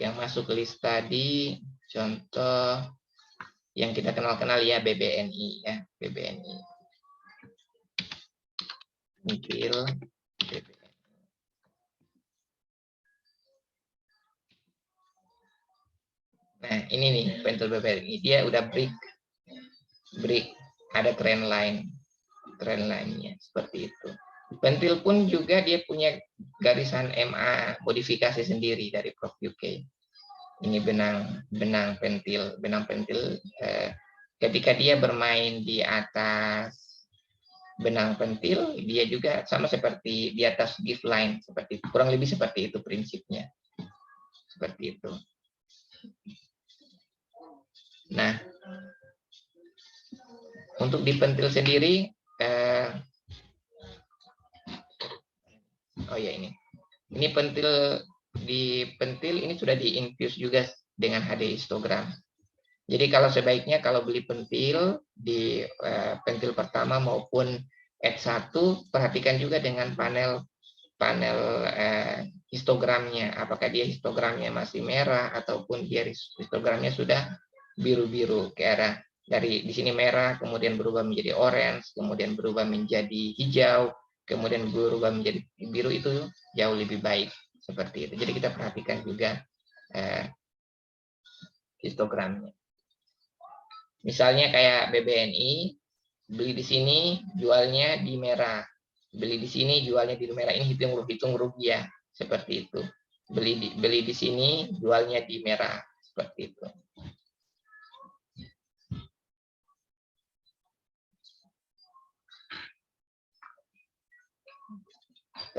yang masuk list tadi, contoh yang kita kenal ya BBNI ya, BBNI. Pentil BBNI. Nah, ini nih pentil BBNI, dia udah break, ada trend line-nya seperti itu. Pentil pun juga dia punya garisan MA modifikasi sendiri dari Prof UK. Ini benang pentil ketika dia bermain di atas benang pentil, dia juga sama seperti di atas gift line, seperti kurang lebih seperti itu prinsipnya, seperti itu. Nah, untuk di pentil sendiri, oh ya ini pentil, di pentil ini sudah diinfuse juga dengan HD histogram. Jadi kalau sebaiknya kalau beli pentil di pentil pertama maupun F1, perhatikan juga dengan panel histogramnya. Apakah dia histogramnya masih merah ataupun dia histogramnya sudah biru-biru ke arah dari di sini merah, kemudian berubah menjadi orange, kemudian berubah menjadi hijau, kemudian berubah menjadi biru, itu jauh lebih baik seperti itu. Jadi kita perhatikan juga histogramnya. Misalnya kayak BBNI, beli di sini, jualnya di merah. Beli di sini, jualnya di merah. Ini hitung rugi ya, seperti itu. Beli di sini, jualnya di merah, seperti itu.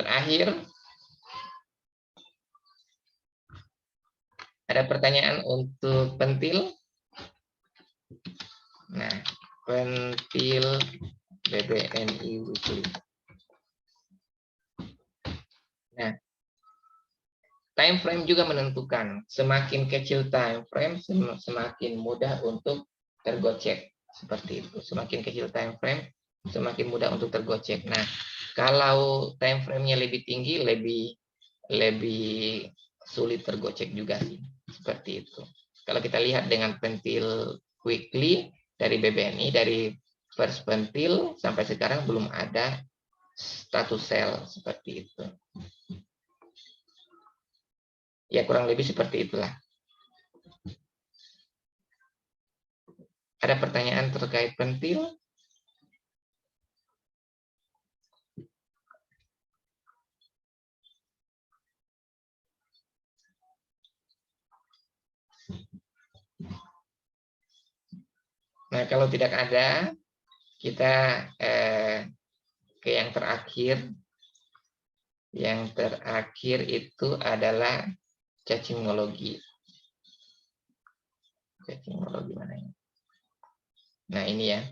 Terakhir, ada pertanyaan untuk pentil? Nah, pentil BBNI weekly. Nah, time frame juga menentukan. Semakin kecil time frame, semakin mudah untuk tergocek. Seperti itu. Semakin kecil time frame, semakin mudah untuk tergocek. Nah, kalau time frame-nya lebih tinggi, lebih sulit tergocek juga sih. Seperti itu. Kalau kita lihat dengan pentil weekly dari BBNI, dari first pentil sampai sekarang belum ada status sell seperti itu. Ya kurang lebih seperti itulah. Ada pertanyaan terkait pentil? Nah, kalau tidak ada, kita ke yang terakhir. Yang terakhir itu adalah cacingologi. Cacingologi mana ini? Nah, ini ya.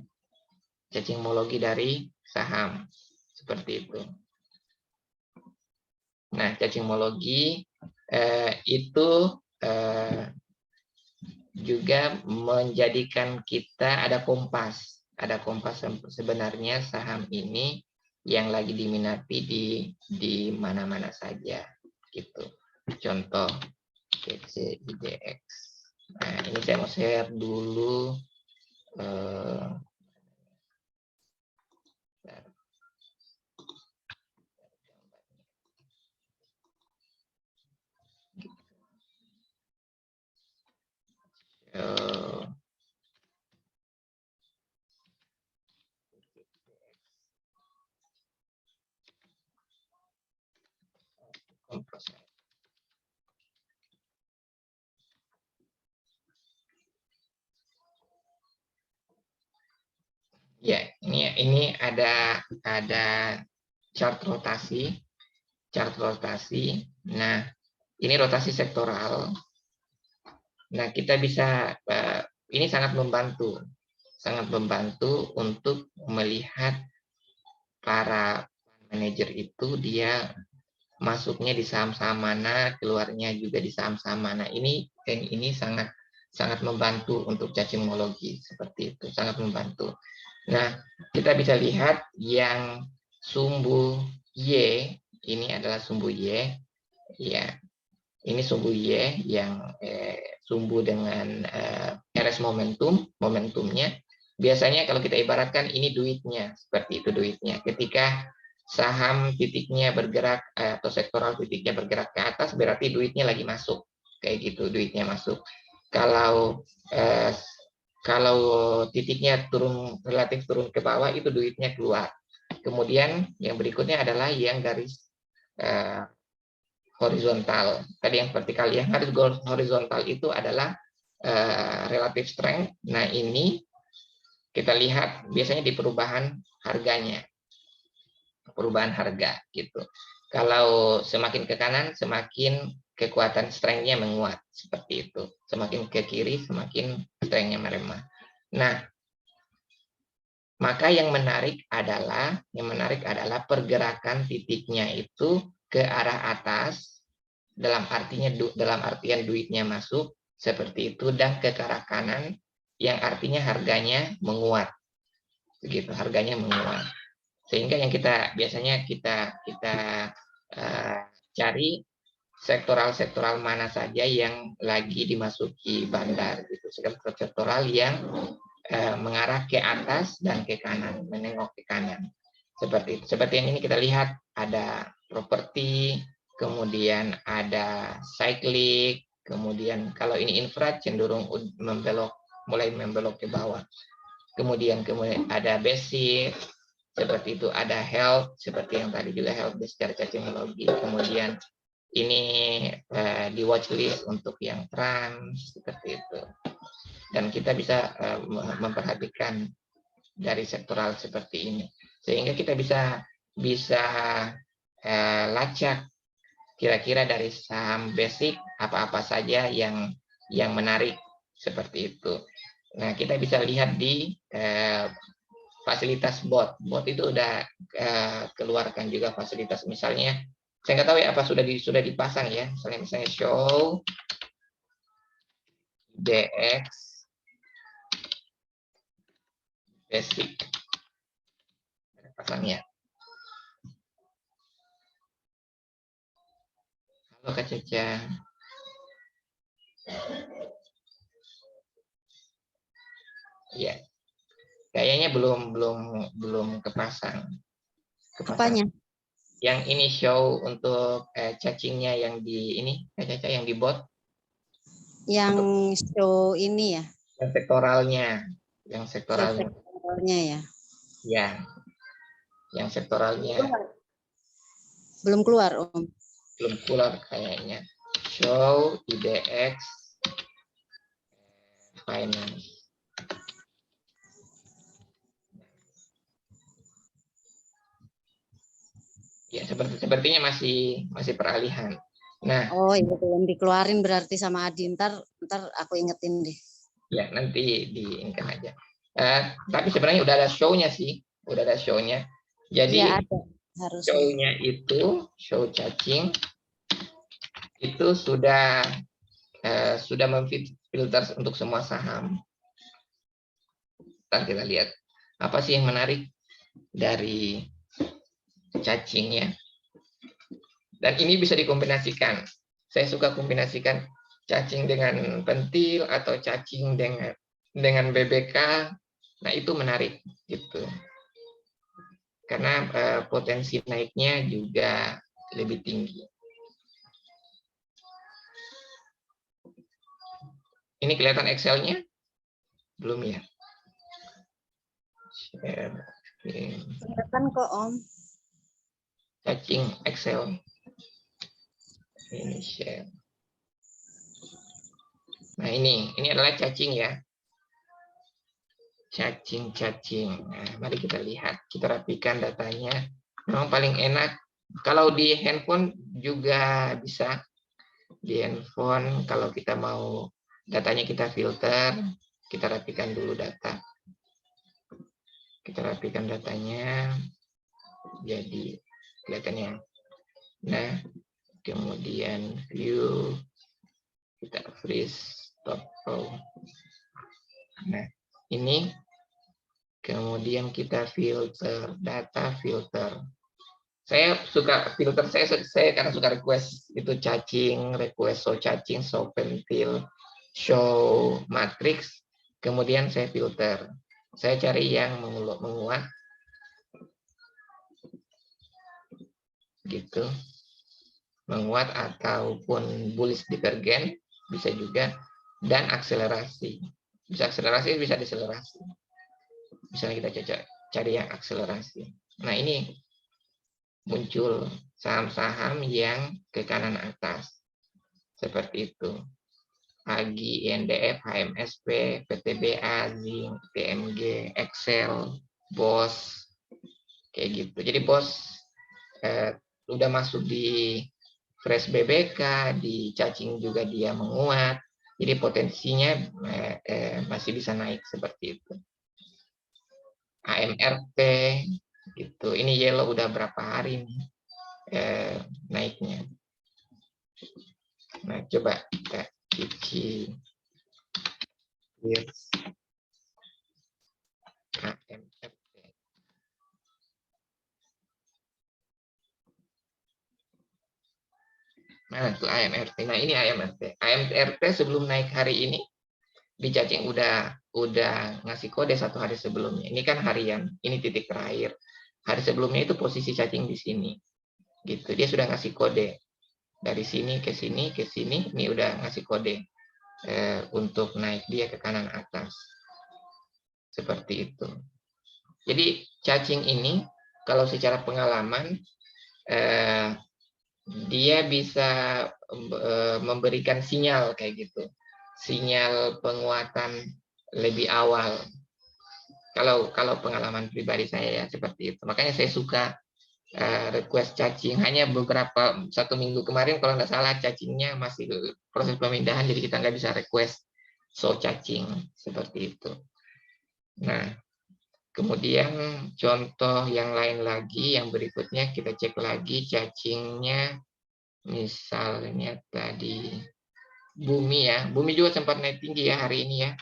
Cacingologi dari saham. Seperti itu. Nah, cacingologi itu juga menjadikan kita ada kompas. Ada kompas sebenarnya saham ini yang lagi diminati di mana-mana saja. Gitu. Contoh CCIDX. Nah, ini saya mau share dulu. Ya, ini ada chart rotasi. Nah, ini rotasi sektoral. Nah, kita bisa ini sangat membantu untuk melihat para manajer itu dia masuknya di saham-saham mana, keluarnya juga di saham-saham mana. Ini sangat membantu untuk cacingologi seperti itu, sangat membantu. Nah, kita bisa lihat yang sumbu Y ini adalah sumbu Y, ya. Ini sumbu Y yang sumbu dengan RS momentumnya. Biasanya kalau kita ibaratkan ini duitnya, seperti itu duitnya. Ketika saham titiknya bergerak atau sektoral titiknya bergerak ke atas, berarti duitnya lagi masuk, kayak gitu duitnya masuk. Kalau titiknya relatif turun ke bawah, itu duitnya keluar. Kemudian yang berikutnya adalah yang garis horizontal. Tadi yang vertikal, yang garis horizontal itu adalah relative strength. Nah, ini kita lihat biasanya di perubahan harganya. Perubahan harga gitu. Kalau semakin ke kanan, semakin kekuatan strength-nya menguat, seperti itu. Semakin ke kiri, semakin strength-nya melemah. Nah, maka yang menarik adalah pergerakan titiknya itu ke arah atas, dalam artian duitnya masuk seperti itu, dan ke arah kanan yang artinya harganya menguat. Begitu, harganya menguat. Sehingga yang biasanya kita cari sektoral mana saja yang lagi dimasuki bandar gitu. Sektoral yang mengarah ke atas dan ke kanan, menengok ke kanan. Seperti itu. Seperti yang ini kita lihat ada properti, kemudian ada cyclic, kemudian kalau ini infra cenderung mulai membelok ke bawah. Kemudian ada basic, seperti itu, ada health, seperti yang tadi juga health secara cacingologi. Kemudian ini di watchlist untuk yang trans, seperti itu. Dan kita bisa memperhatikan dari sektoral seperti ini, sehingga kita bisa lacak kira-kira dari saham basic apa-apa saja yang menarik seperti itu. Nah, kita bisa lihat di fasilitas bot itu udah keluarkan juga fasilitas, misalnya saya nggak tahu ya apa sudah dipasang ya, misalnya show DX basic pasangnya. Halo Kak Caca. Ya, kayaknya belum kepasang. Apanya? Yang ini show untuk cacingnya yang di ini, Caca, yang di bot. Yang show ini ya? Yang sektoralnya. Ya. Ya, yang sektoralnya. Belum keluar, Om. Belum keluar kayaknya. Show IDX Finance. Ya, sepertinya masih peralihan. Nah, Oh, itu belum dikeluarin berarti sama Adi. Ntar aku ingetin deh. ya nanti diingat aja. Tapi sebenarnya udah ada show-nya sih, udah ada show-nya. Iya Jadi ada harusnya. show-nya itu show cacing itu sudah memfilter untuk semua saham. Ntar kita lihat apa sih yang menarik dari cacingnya. Dan ini bisa dikombinasikan. Saya suka kombinasikan cacing dengan pentil atau cacing dengan BBK. Nah, itu menarik gitu. Karena potensi naiknya juga lebih tinggi. Ini kelihatan Excel-nya? Belum ya? Share. Kelihatan kok Om. Cacing Excel. Ini share. Nah, ini adalah cacing ya. Cacing. Nah, mari kita lihat. Kita rapikan datanya. Memang paling enak. Kalau di handphone juga bisa. Di handphone, kalau kita mau datanya kita filter, kita rapikan dulu data. Kita rapikan datanya. Jadi, kelihatannya. Nah, kemudian view. Kita freeze. Stop. Nah, ini kemudian kita filter data filter. Saya suka filter, saya karena suka request itu cacing, request show cacing, show pentil, show matrix, kemudian saya filter. Saya cari yang menguat gitu. Menguat ataupun bullish divergen bisa juga, dan akselerasi. Bisa akselerasi, bisa deselerasi. Misalnya kita cari yang akselerasi. Nah, ini muncul saham-saham yang ke kanan atas. Seperti itu. AGI, INDF, HMSP, PTBA, Zinc, TMG, Excel, BOS, kayak gitu. Jadi BOS udah masuk di fresh BBK, di cacing juga dia menguat. Jadi potensinya masih bisa naik seperti itu. AMRT gitu. Ini yellow udah berapa hari nih naiknya. Nah, coba kita cuci AMRT. Nah, itu AMRT. Nah, ini AMRT. AMRT sebelum naik hari ini di cacing udah ngasih kode satu hari sebelumnya. Ini kan harian, ini titik terakhir. Hari sebelumnya itu posisi cacing di sini. Gitu. Dia sudah ngasih kode dari sini ke sini ke sini. Ini udah ngasih kode untuk naik dia ke kanan atas. Seperti itu. Jadi cacing ini kalau secara pengalaman dia bisa memberikan sinyal kayak gitu. Sinyal penguatan lebih awal. Kalau pengalaman pribadi saya ya seperti itu. Makanya saya suka request cacing. Hanya beberapa 1 minggu kemarin kalau nggak salah cacingnya masih proses pemindahan, jadi kita nggak bisa request show cacing seperti itu. Nah, kemudian contoh yang lain lagi, yang berikutnya kita cek lagi cacingnya, misalnya tadi Bumi ya. Bumi juga sempat naik tinggi ya hari ini ya.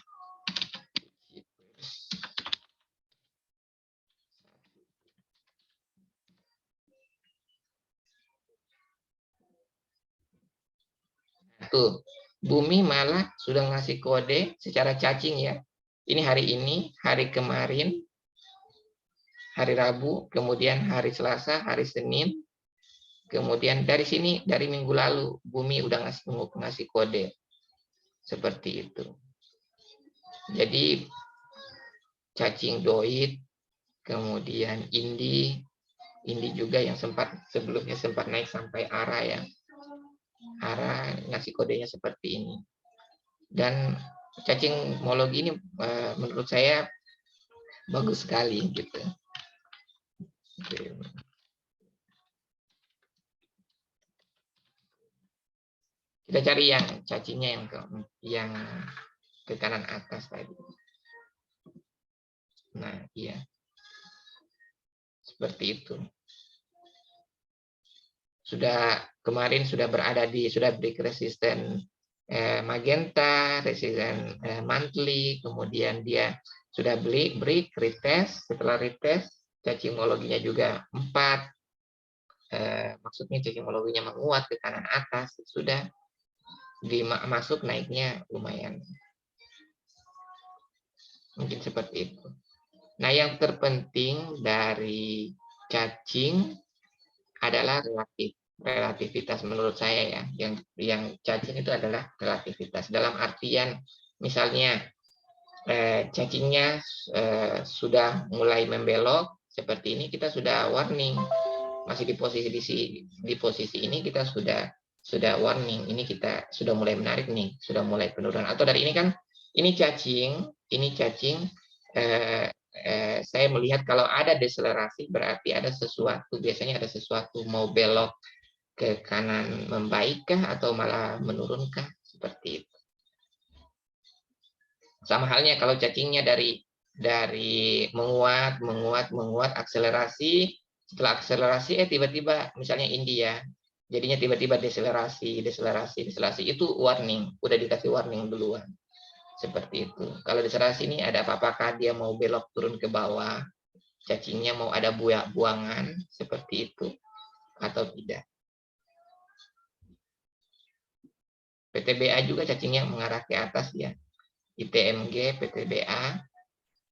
Tuh, Bumi malah sudah ngasih kode secara cacing ya. Ini hari kemarin, hari Rabu, kemudian hari Selasa, hari Senin, kemudian dari sini, dari minggu lalu, Bumi udah ngasih kode. Seperti itu. Jadi, cacing doit, kemudian Indi juga yang sebelumnya sempat naik sampai arah ya. Arah ngasih kodenya seperti ini. Dan cacing homologi ini menurut saya bagus sekali gitu. Kita cari yang cacingnya yang ke kanan atas tadi. Nah, iya. Seperti itu. Kemarin sudah break resisten magenta, resisten monthly, kemudian dia sudah break retest, setelah retest cacingologinya juga 4, maksudnya cacingologinya menguat ke kanan atas, sudah masuk naiknya lumayan. Mungkin seperti itu. Nah, yang terpenting dari cacing adalah relativitas menurut saya ya. Yang cacing itu adalah relativitas. Dalam artian misalnya cacingnya sudah mulai membelok seperti ini, kita sudah warning. Masih di posisi ini kita sudah warning. Ini kita sudah mulai menarik nih, sudah mulai penurunan. Atau dari ini kan ini cacing saya melihat kalau ada deselerasi berarti ada sesuatu, biasanya ada sesuatu mau belok ke kanan membaikkah atau malah menurunkah, seperti itu. Sama halnya kalau cacingnya dari menguat akselerasi, setelah akselerasi tiba-tiba misalnya India jadinya tiba-tiba deselerasi itu warning, udah dikasih warning duluan. Seperti itu. Kalau deselerasi ini ada apakah dia mau belok turun ke bawah, cacingnya mau ada buangan seperti itu atau tidak. PTBA juga cacingnya mengarah ke atas ya. ITMG, PTBA.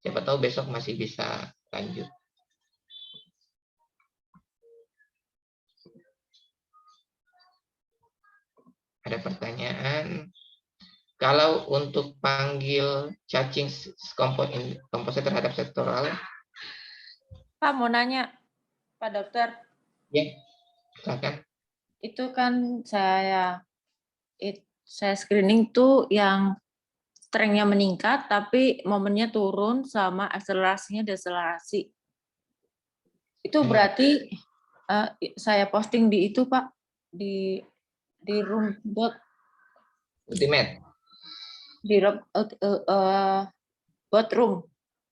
Siapa tahu besok masih bisa lanjut. Ada pertanyaan? Kalau untuk panggil cacing komposit terhadap sektoral, Pak mau nanya, Pak Dokter. ya, silakan. Itu kan saya screening tuh yang strength-nya meningkat, tapi momennya turun sama akselerasinya deselerasi. Itu berarti saya posting di itu Pak, di room Ultimate. di bot room.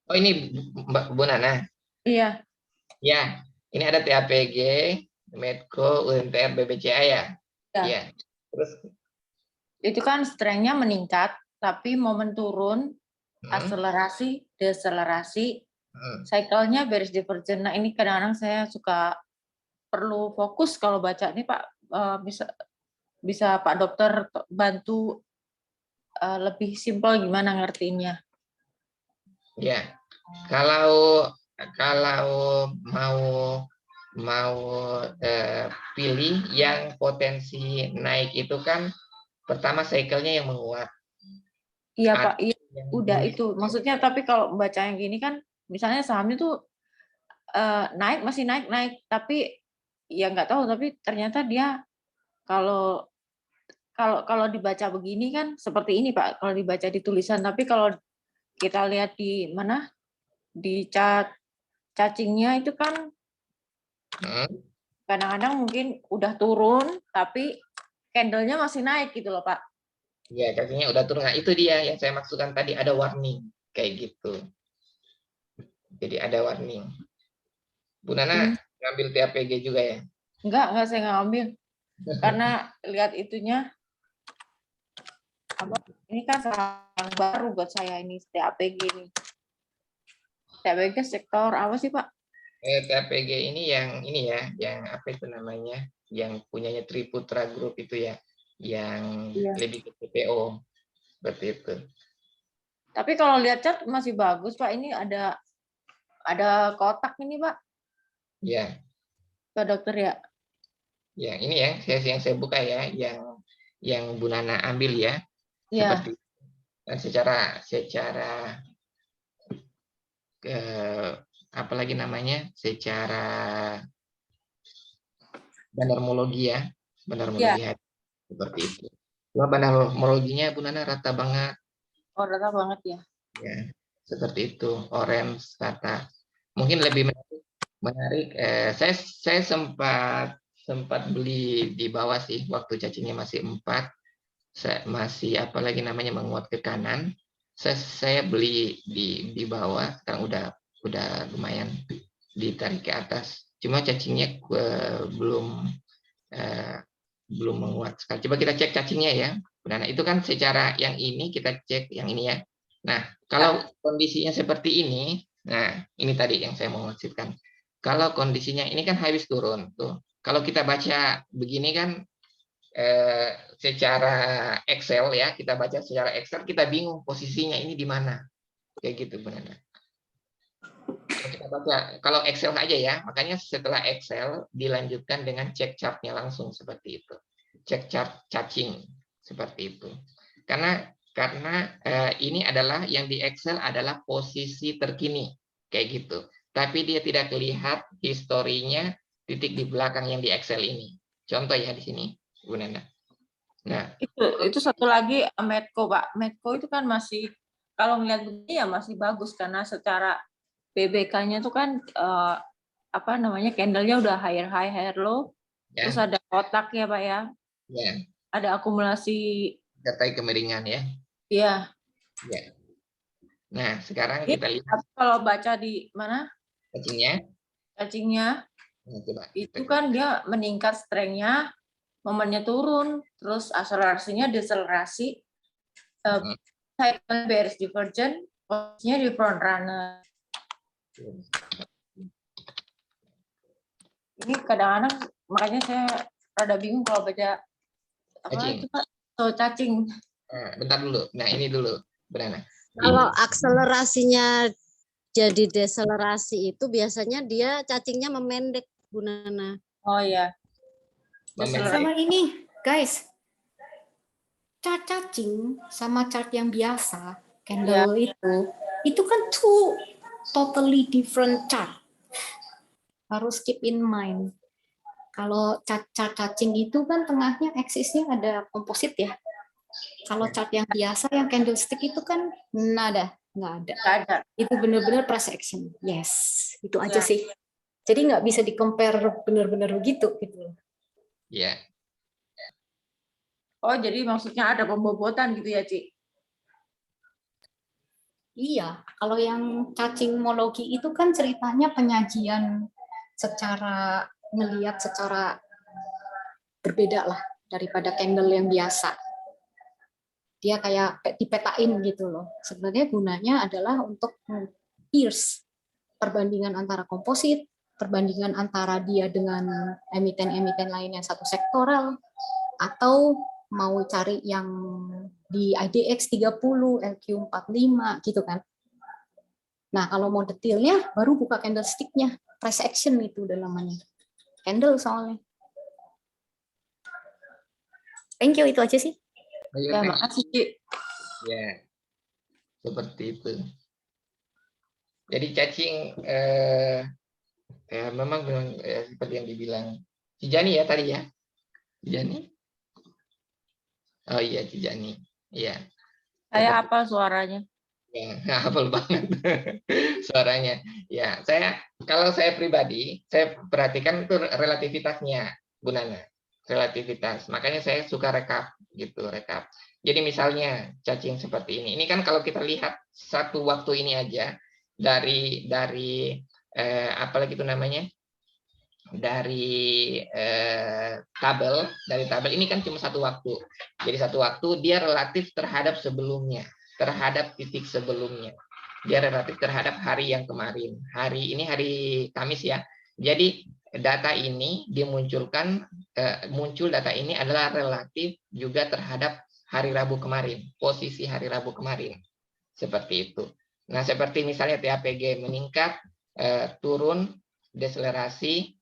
Oh ini Mbak Bu Nana. Iya. Ya, ini ada TAPG, Medco, UMTR, BBCA ya. Iya. Terus Itu kan strength-nya meningkat, tapi momen turun, akselerasi, deselerasi, cycle-nya bearish divergent. Nah ini kadang-kadang saya suka perlu fokus kalau baca ini Pak, bisa Pak Dokter bantu lebih simpel gimana ngertiinnya. ya, kalau mau pilih yang potensi naik itu kan pertama cycle-nya yang menguat. Iya Pak, iya, udah itu maksudnya. Tapi kalau baca yang gini kan, misalnya sahamnya tuh masih naik, tapi ya nggak tahu. Tapi ternyata dia kalau dibaca begini kan seperti ini Pak, kalau dibaca di tulisan. Tapi kalau kita lihat di mana, di cacingnya itu kan kadang-kadang mungkin udah turun, tapi candle-nya masih naik gitu loh Pak. Ya, cacingnya udah turun. Nah, itu dia yang saya maksudkan tadi, ada warning kayak gitu. Jadi ada warning. Bu Nana ngambil TAPG juga ya? Enggak, saya nggak ambil. Karena lihat itunya, ini kan saham baru buat saya ini, TAPG ini. TAPG sektor apa sih Pak? TAPG ini ya, yang apa itu namanya, yang punyanya Triputra Group itu ya, yang lebih ke TPO, seperti itu. Tapi kalau lihat chart masih bagus Pak, ini ada kotak ini Pak. Ya. Pak Dokter ya. Ya, ini ya, yang saya buka ya, yang Bu Nana ambil ya. Seperti dan secara apalagi namanya, secara banarmologi ya, seperti itu. Cuma banarmologinya Bu Nana rata banget. Oh, rata banget ya. Ya, seperti itu, orange rata. Mungkin lebih menarik. Saya sempat beli di bawah sih waktu cacingnya masih 4. masih apalagi namanya menguat ke kanan. Saya beli di bawah, sekarang udah lumayan ditarik ke atas. Cuma cacingnya belum menguat sekali. Coba kita cek cacingnya ya. Nah, itu kan secara yang ini kita cek yang ini ya. Nah, kalau kondisinya seperti ini, nah ini tadi yang saya mau maksudkan. Kalau kondisinya ini kan habis turun tuh. Kalau kita baca begini kan secara Excel ya, kita baca secara Excel, kita bingung posisinya ini di mana. Kayak gitu, Bu Nana. Kita baca, kalau Excel aja ya, makanya setelah Excel dilanjutkan dengan cek chartnya langsung seperti itu. Cek chart cacing seperti itu. Karena ini adalah yang di Excel adalah posisi terkini kayak gitu. Tapi dia tidak lihat historinya titik di belakang yang di Excel ini. Contoh ya di sini, Bu Nana. Nah, itu satu lagi Medco, Pak. Medco itu kan masih, kalau melihat begini ya masih bagus karena secara BBK-nya itu kan apa namanya, candle-nya udah higher high, higher low, ya, terus ada kotak ya Pak ya, ya, ada akumulasi. data kemiringan ya. Ya. Ya. Nah, sekarang Ini kita lihat kalau baca di mana cacingnya. cacingnya, Nah, coba itu kan dia meningkat strength-nya, momennya turun, terus akselerasinya deselerasi, cycle bearish divergent, posisinya di front runner. Ini kadang-kadang makanya saya rada bingung kalau baca apa cacing. itu Pak, cacing. Nah, bentar dulu. Nah, ini dulu, Brana. Kalau akselerasinya jadi deselerasi itu biasanya dia cacingnya memendek, Bu Nana. Oh ya. Sama ini, guys. Chart cacing sama chart yang biasa, candle itu kan two totally different chart. Harus keep in mind. Kalau chart cacing itu kan tengahnya aksisnya ada komposit ya. Kalau chart yang biasa, yang candlestick itu kan nggak ada. Itu benar-benar price action. Yes, itu aja sih. Jadi nggak bisa di-compare benar-benar begitu gitu. Ya. Oh, jadi maksudnya ada pembobotan gitu ya, Ci? Iya, kalau yang cacingmologi itu kan ceritanya penyajian secara melihat secara berbeda lah daripada candle yang biasa. Dia kayak dipetain gitu loh. Sebenarnya gunanya adalah untuk pierce perbandingan antara komposit, perbandingan antara dia dengan emiten-emiten lain yang satu sektoral, atau mau cari yang di IDX 30, LQ45 gitu kan. Nah, kalau mau detailnya baru buka candlestick-nya, price action itu udah namanya. Candle soalnya. Thank you, itu aja sih. Ya, makasih, Ci. Ya. Seperti itu. Jadi cacing ya memang seperti yang dibilang Cijani ya tadi ya. Cijani? Oh iya, Cijani. Iya. Saya apa suaranya? Ya, hafal banget suaranya. Ya, kalau saya pribadi, saya perhatikan itu relativitasnya, Bu Nana. Relativitas. Makanya saya suka rekap gitu, rekap. Jadi misalnya cacing seperti ini. Ini kan kalau kita lihat satu waktu ini aja dari apalagi itu namanya? Dari tabel ini kan cuma satu waktu. Jadi satu waktu dia relatif terhadap sebelumnya, terhadap titik sebelumnya. Dia relatif terhadap hari yang kemarin. Hari ini hari Kamis ya. Jadi data ini dimunculkan, muncul data ini adalah relatif juga terhadap hari Rabu kemarin, posisi hari Rabu kemarin. Seperti itu. Nah, seperti misalnya TAPG meningkat, turun, deselerasi,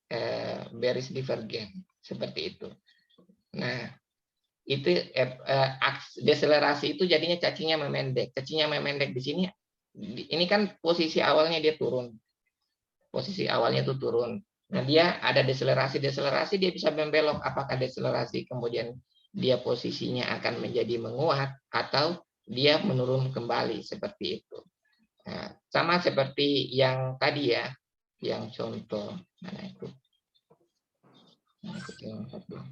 bearish divergent. Seperti itu. Nah, itu deselerasi itu jadinya cacingnya memendek. Cacingnya memendek di sini, ini kan posisi awalnya dia turun. Posisi awalnya itu turun. Nah, dia ada deselerasi dia bisa membelok. Apakah deselerasi kemudian dia posisinya akan menjadi menguat atau dia menurun kembali seperti itu. Nah, sama seperti yang tadi ya, yang contoh mana itu? Yang satu.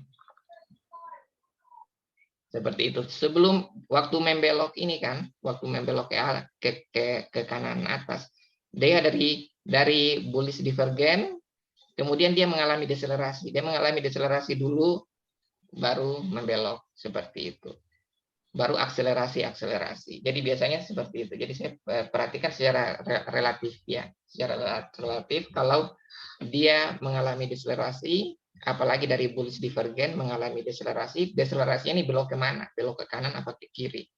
Seperti itu. Sebelum waktu membelok ini kan, waktu membelok ke kanan atas, dia dari bullish divergen, kemudian dia mengalami deselerasi. Dia mengalami deselerasi dulu, baru membelok seperti itu. Baru akselerasi. Jadi biasanya seperti itu. Jadi saya perhatikan secara relatif ya, secara relatif kalau dia mengalami deselerasi, apalagi dari bullish divergen mengalami deselerasi, deselerasinya ini belok kemana? Belok ke kanan apa ke kiri?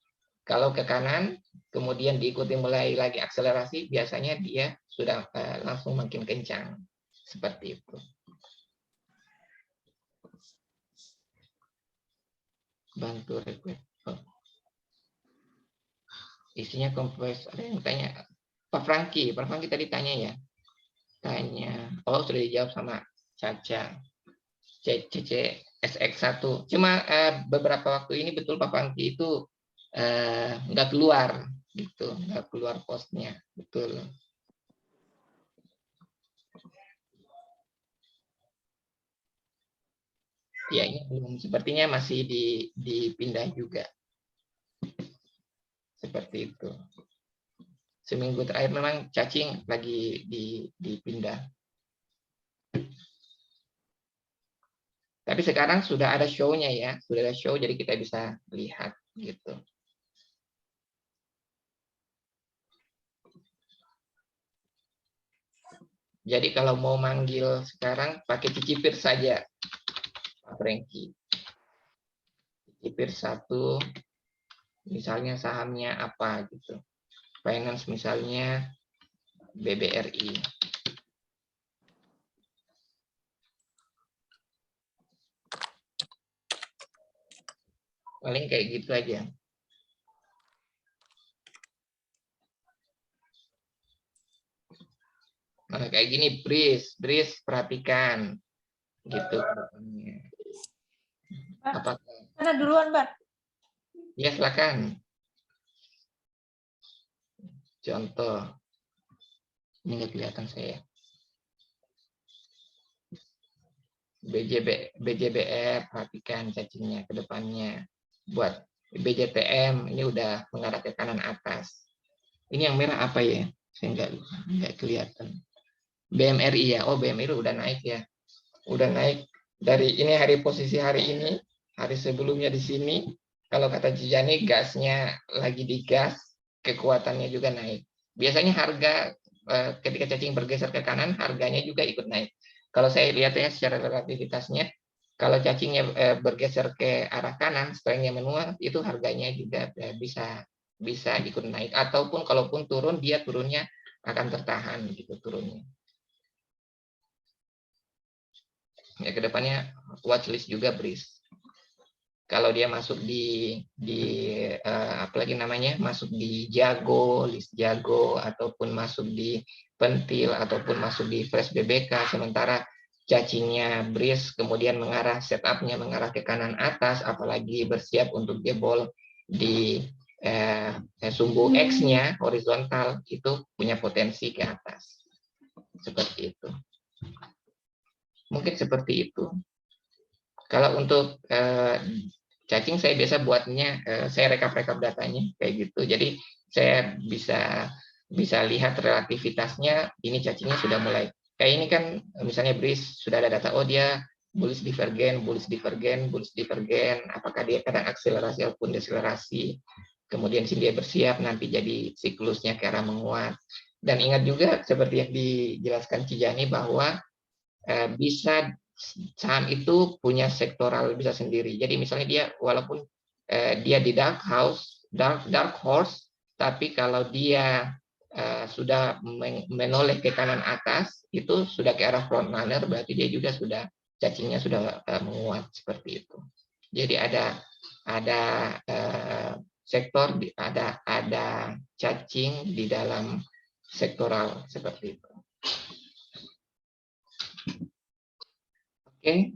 Kalau ke kanan, kemudian diikuti mulai lagi akselerasi, biasanya dia sudah langsung makin kencang. Seperti itu. Bantu request. Oh. Isinya kompres. Ada yang tanya. Pak Franky tadi tanya ya. Oh, sudah dijawab sama Caca. CCSX1. Cuma beberapa waktu ini betul Pak Franky itu nggak keluar gitu, nggak keluar postnya, betul. Ya, ini belum, sepertinya masih dipindah juga. Seperti itu. Seminggu terakhir memang cacing lagi dipindah. Tapi sekarang sudah ada show-nya ya, sudah ada show, jadi kita bisa lihat gitu. Jadi kalau mau manggil sekarang pakai cicipir saja, Pak Franky. Cicipir satu, misalnya sahamnya apa gitu. Finance misalnya BBRI. Paling kayak gitu aja. Nah, kayak gini, Bris perhatikan gitu. Apa? Mana duluan, Mbak? Ya, silakan. Contoh. Ini nggak kelihatan saya. BJBR, perhatikan cacingnya ke depannya. Buat BJTM, ini udah mengarah ke kanan atas. Ini yang merah apa ya? Saya nggak kelihatan. BMRI ya, oh BMRI udah naik ya. Udah naik dari ini posisi hari ini, hari sebelumnya di sini. Kalau kata Cijani, gasnya lagi digas, kekuatannya juga naik. Biasanya harga ketika cacing bergeser ke kanan, harganya juga ikut naik. Kalau saya lihat ya secara relativitasnya, kalau cacingnya bergeser ke arah kanan, strength-nya menua, itu harganya juga bisa ikut naik. Ataupun kalaupun turun, dia turunnya akan tertahan gitu turunnya. Ya, kedepannya watchlist juga Bris. Kalau dia masuk di apalagi namanya, masuk di Jago, list Jago, ataupun masuk di pentil, ataupun masuk di fresh BBK, sementara cacingnya Bris kemudian mengarah setupnya mengarah ke kanan atas, apalagi bersiap untuk jebol di sumbu X-nya horizontal, itu punya potensi ke atas. Seperti itu. Mungkin seperti itu. Kalau untuk cacing saya biasa buatnya, saya rekap datanya kayak gitu. Jadi saya bisa lihat relativitasnya. Ini cacingnya sudah mulai. Kayak ini kan misalnya Bris sudah ada data. Oh dia bullish divergen. Apakah dia kadang akselerasi ataupun deselerasi. Kemudian sini dia bersiap nanti jadi siklusnya ke arah menguat. Dan ingat juga seperti yang dijelaskan Cijani bahwa bisa saham itu punya sektoral bisa sendiri. Jadi misalnya dia walaupun dia di dark horse, tapi kalau dia sudah menoleh ke kanan atas, itu sudah ke arah front runner, berarti dia juga sudah cacingnya sudah menguat seperti itu. Jadi ada sektor, ada cacing di dalam sektoral seperti itu. Oke,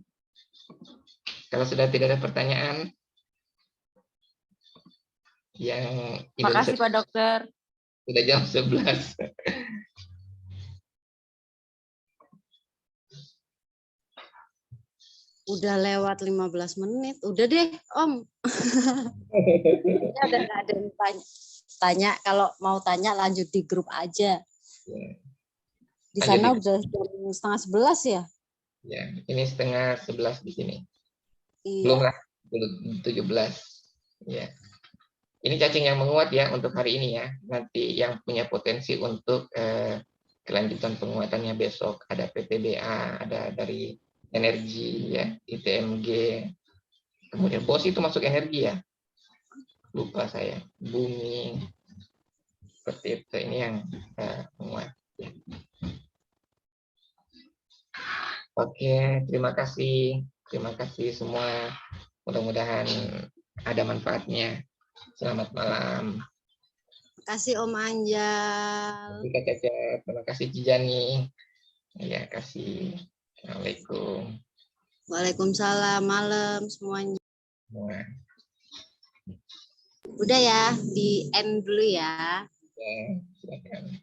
kalau sudah tidak ada pertanyaan, yang Makasih Pak Dokter. Sudah jam 11. Udah lewat 15 menit. Udah deh, Om. Ya, udah nggak ada yang tanya. Kalau mau tanya lanjut di grup aja. Di sana udah jam 10:30 ya? Ya, ini 10:30 di sini. Iya. Belum lah, belum 17. Ya. Ini cacing yang menguat ya untuk hari ini ya. Nanti yang punya potensi untuk kelanjutan penguatannya besok ada PTBA, ada dari energi ya, ITMG. Kemudian BOS itu masuk energi ya. Lupa saya. Bumi. Seperti itu, ini yang menguat. Ya. Oke, terima kasih. Terima kasih semua. Mudah-mudahan ada manfaatnya. Selamat malam. Terima kasih Om Anjal. Terima kasih Kak Cecep. Terima kasih Cijani. Ya, kasih. Assalamualaikum. Waalaikumsalam, malam semuanya. Semua. Udah ya, di end dulu ya. Ya, silakan.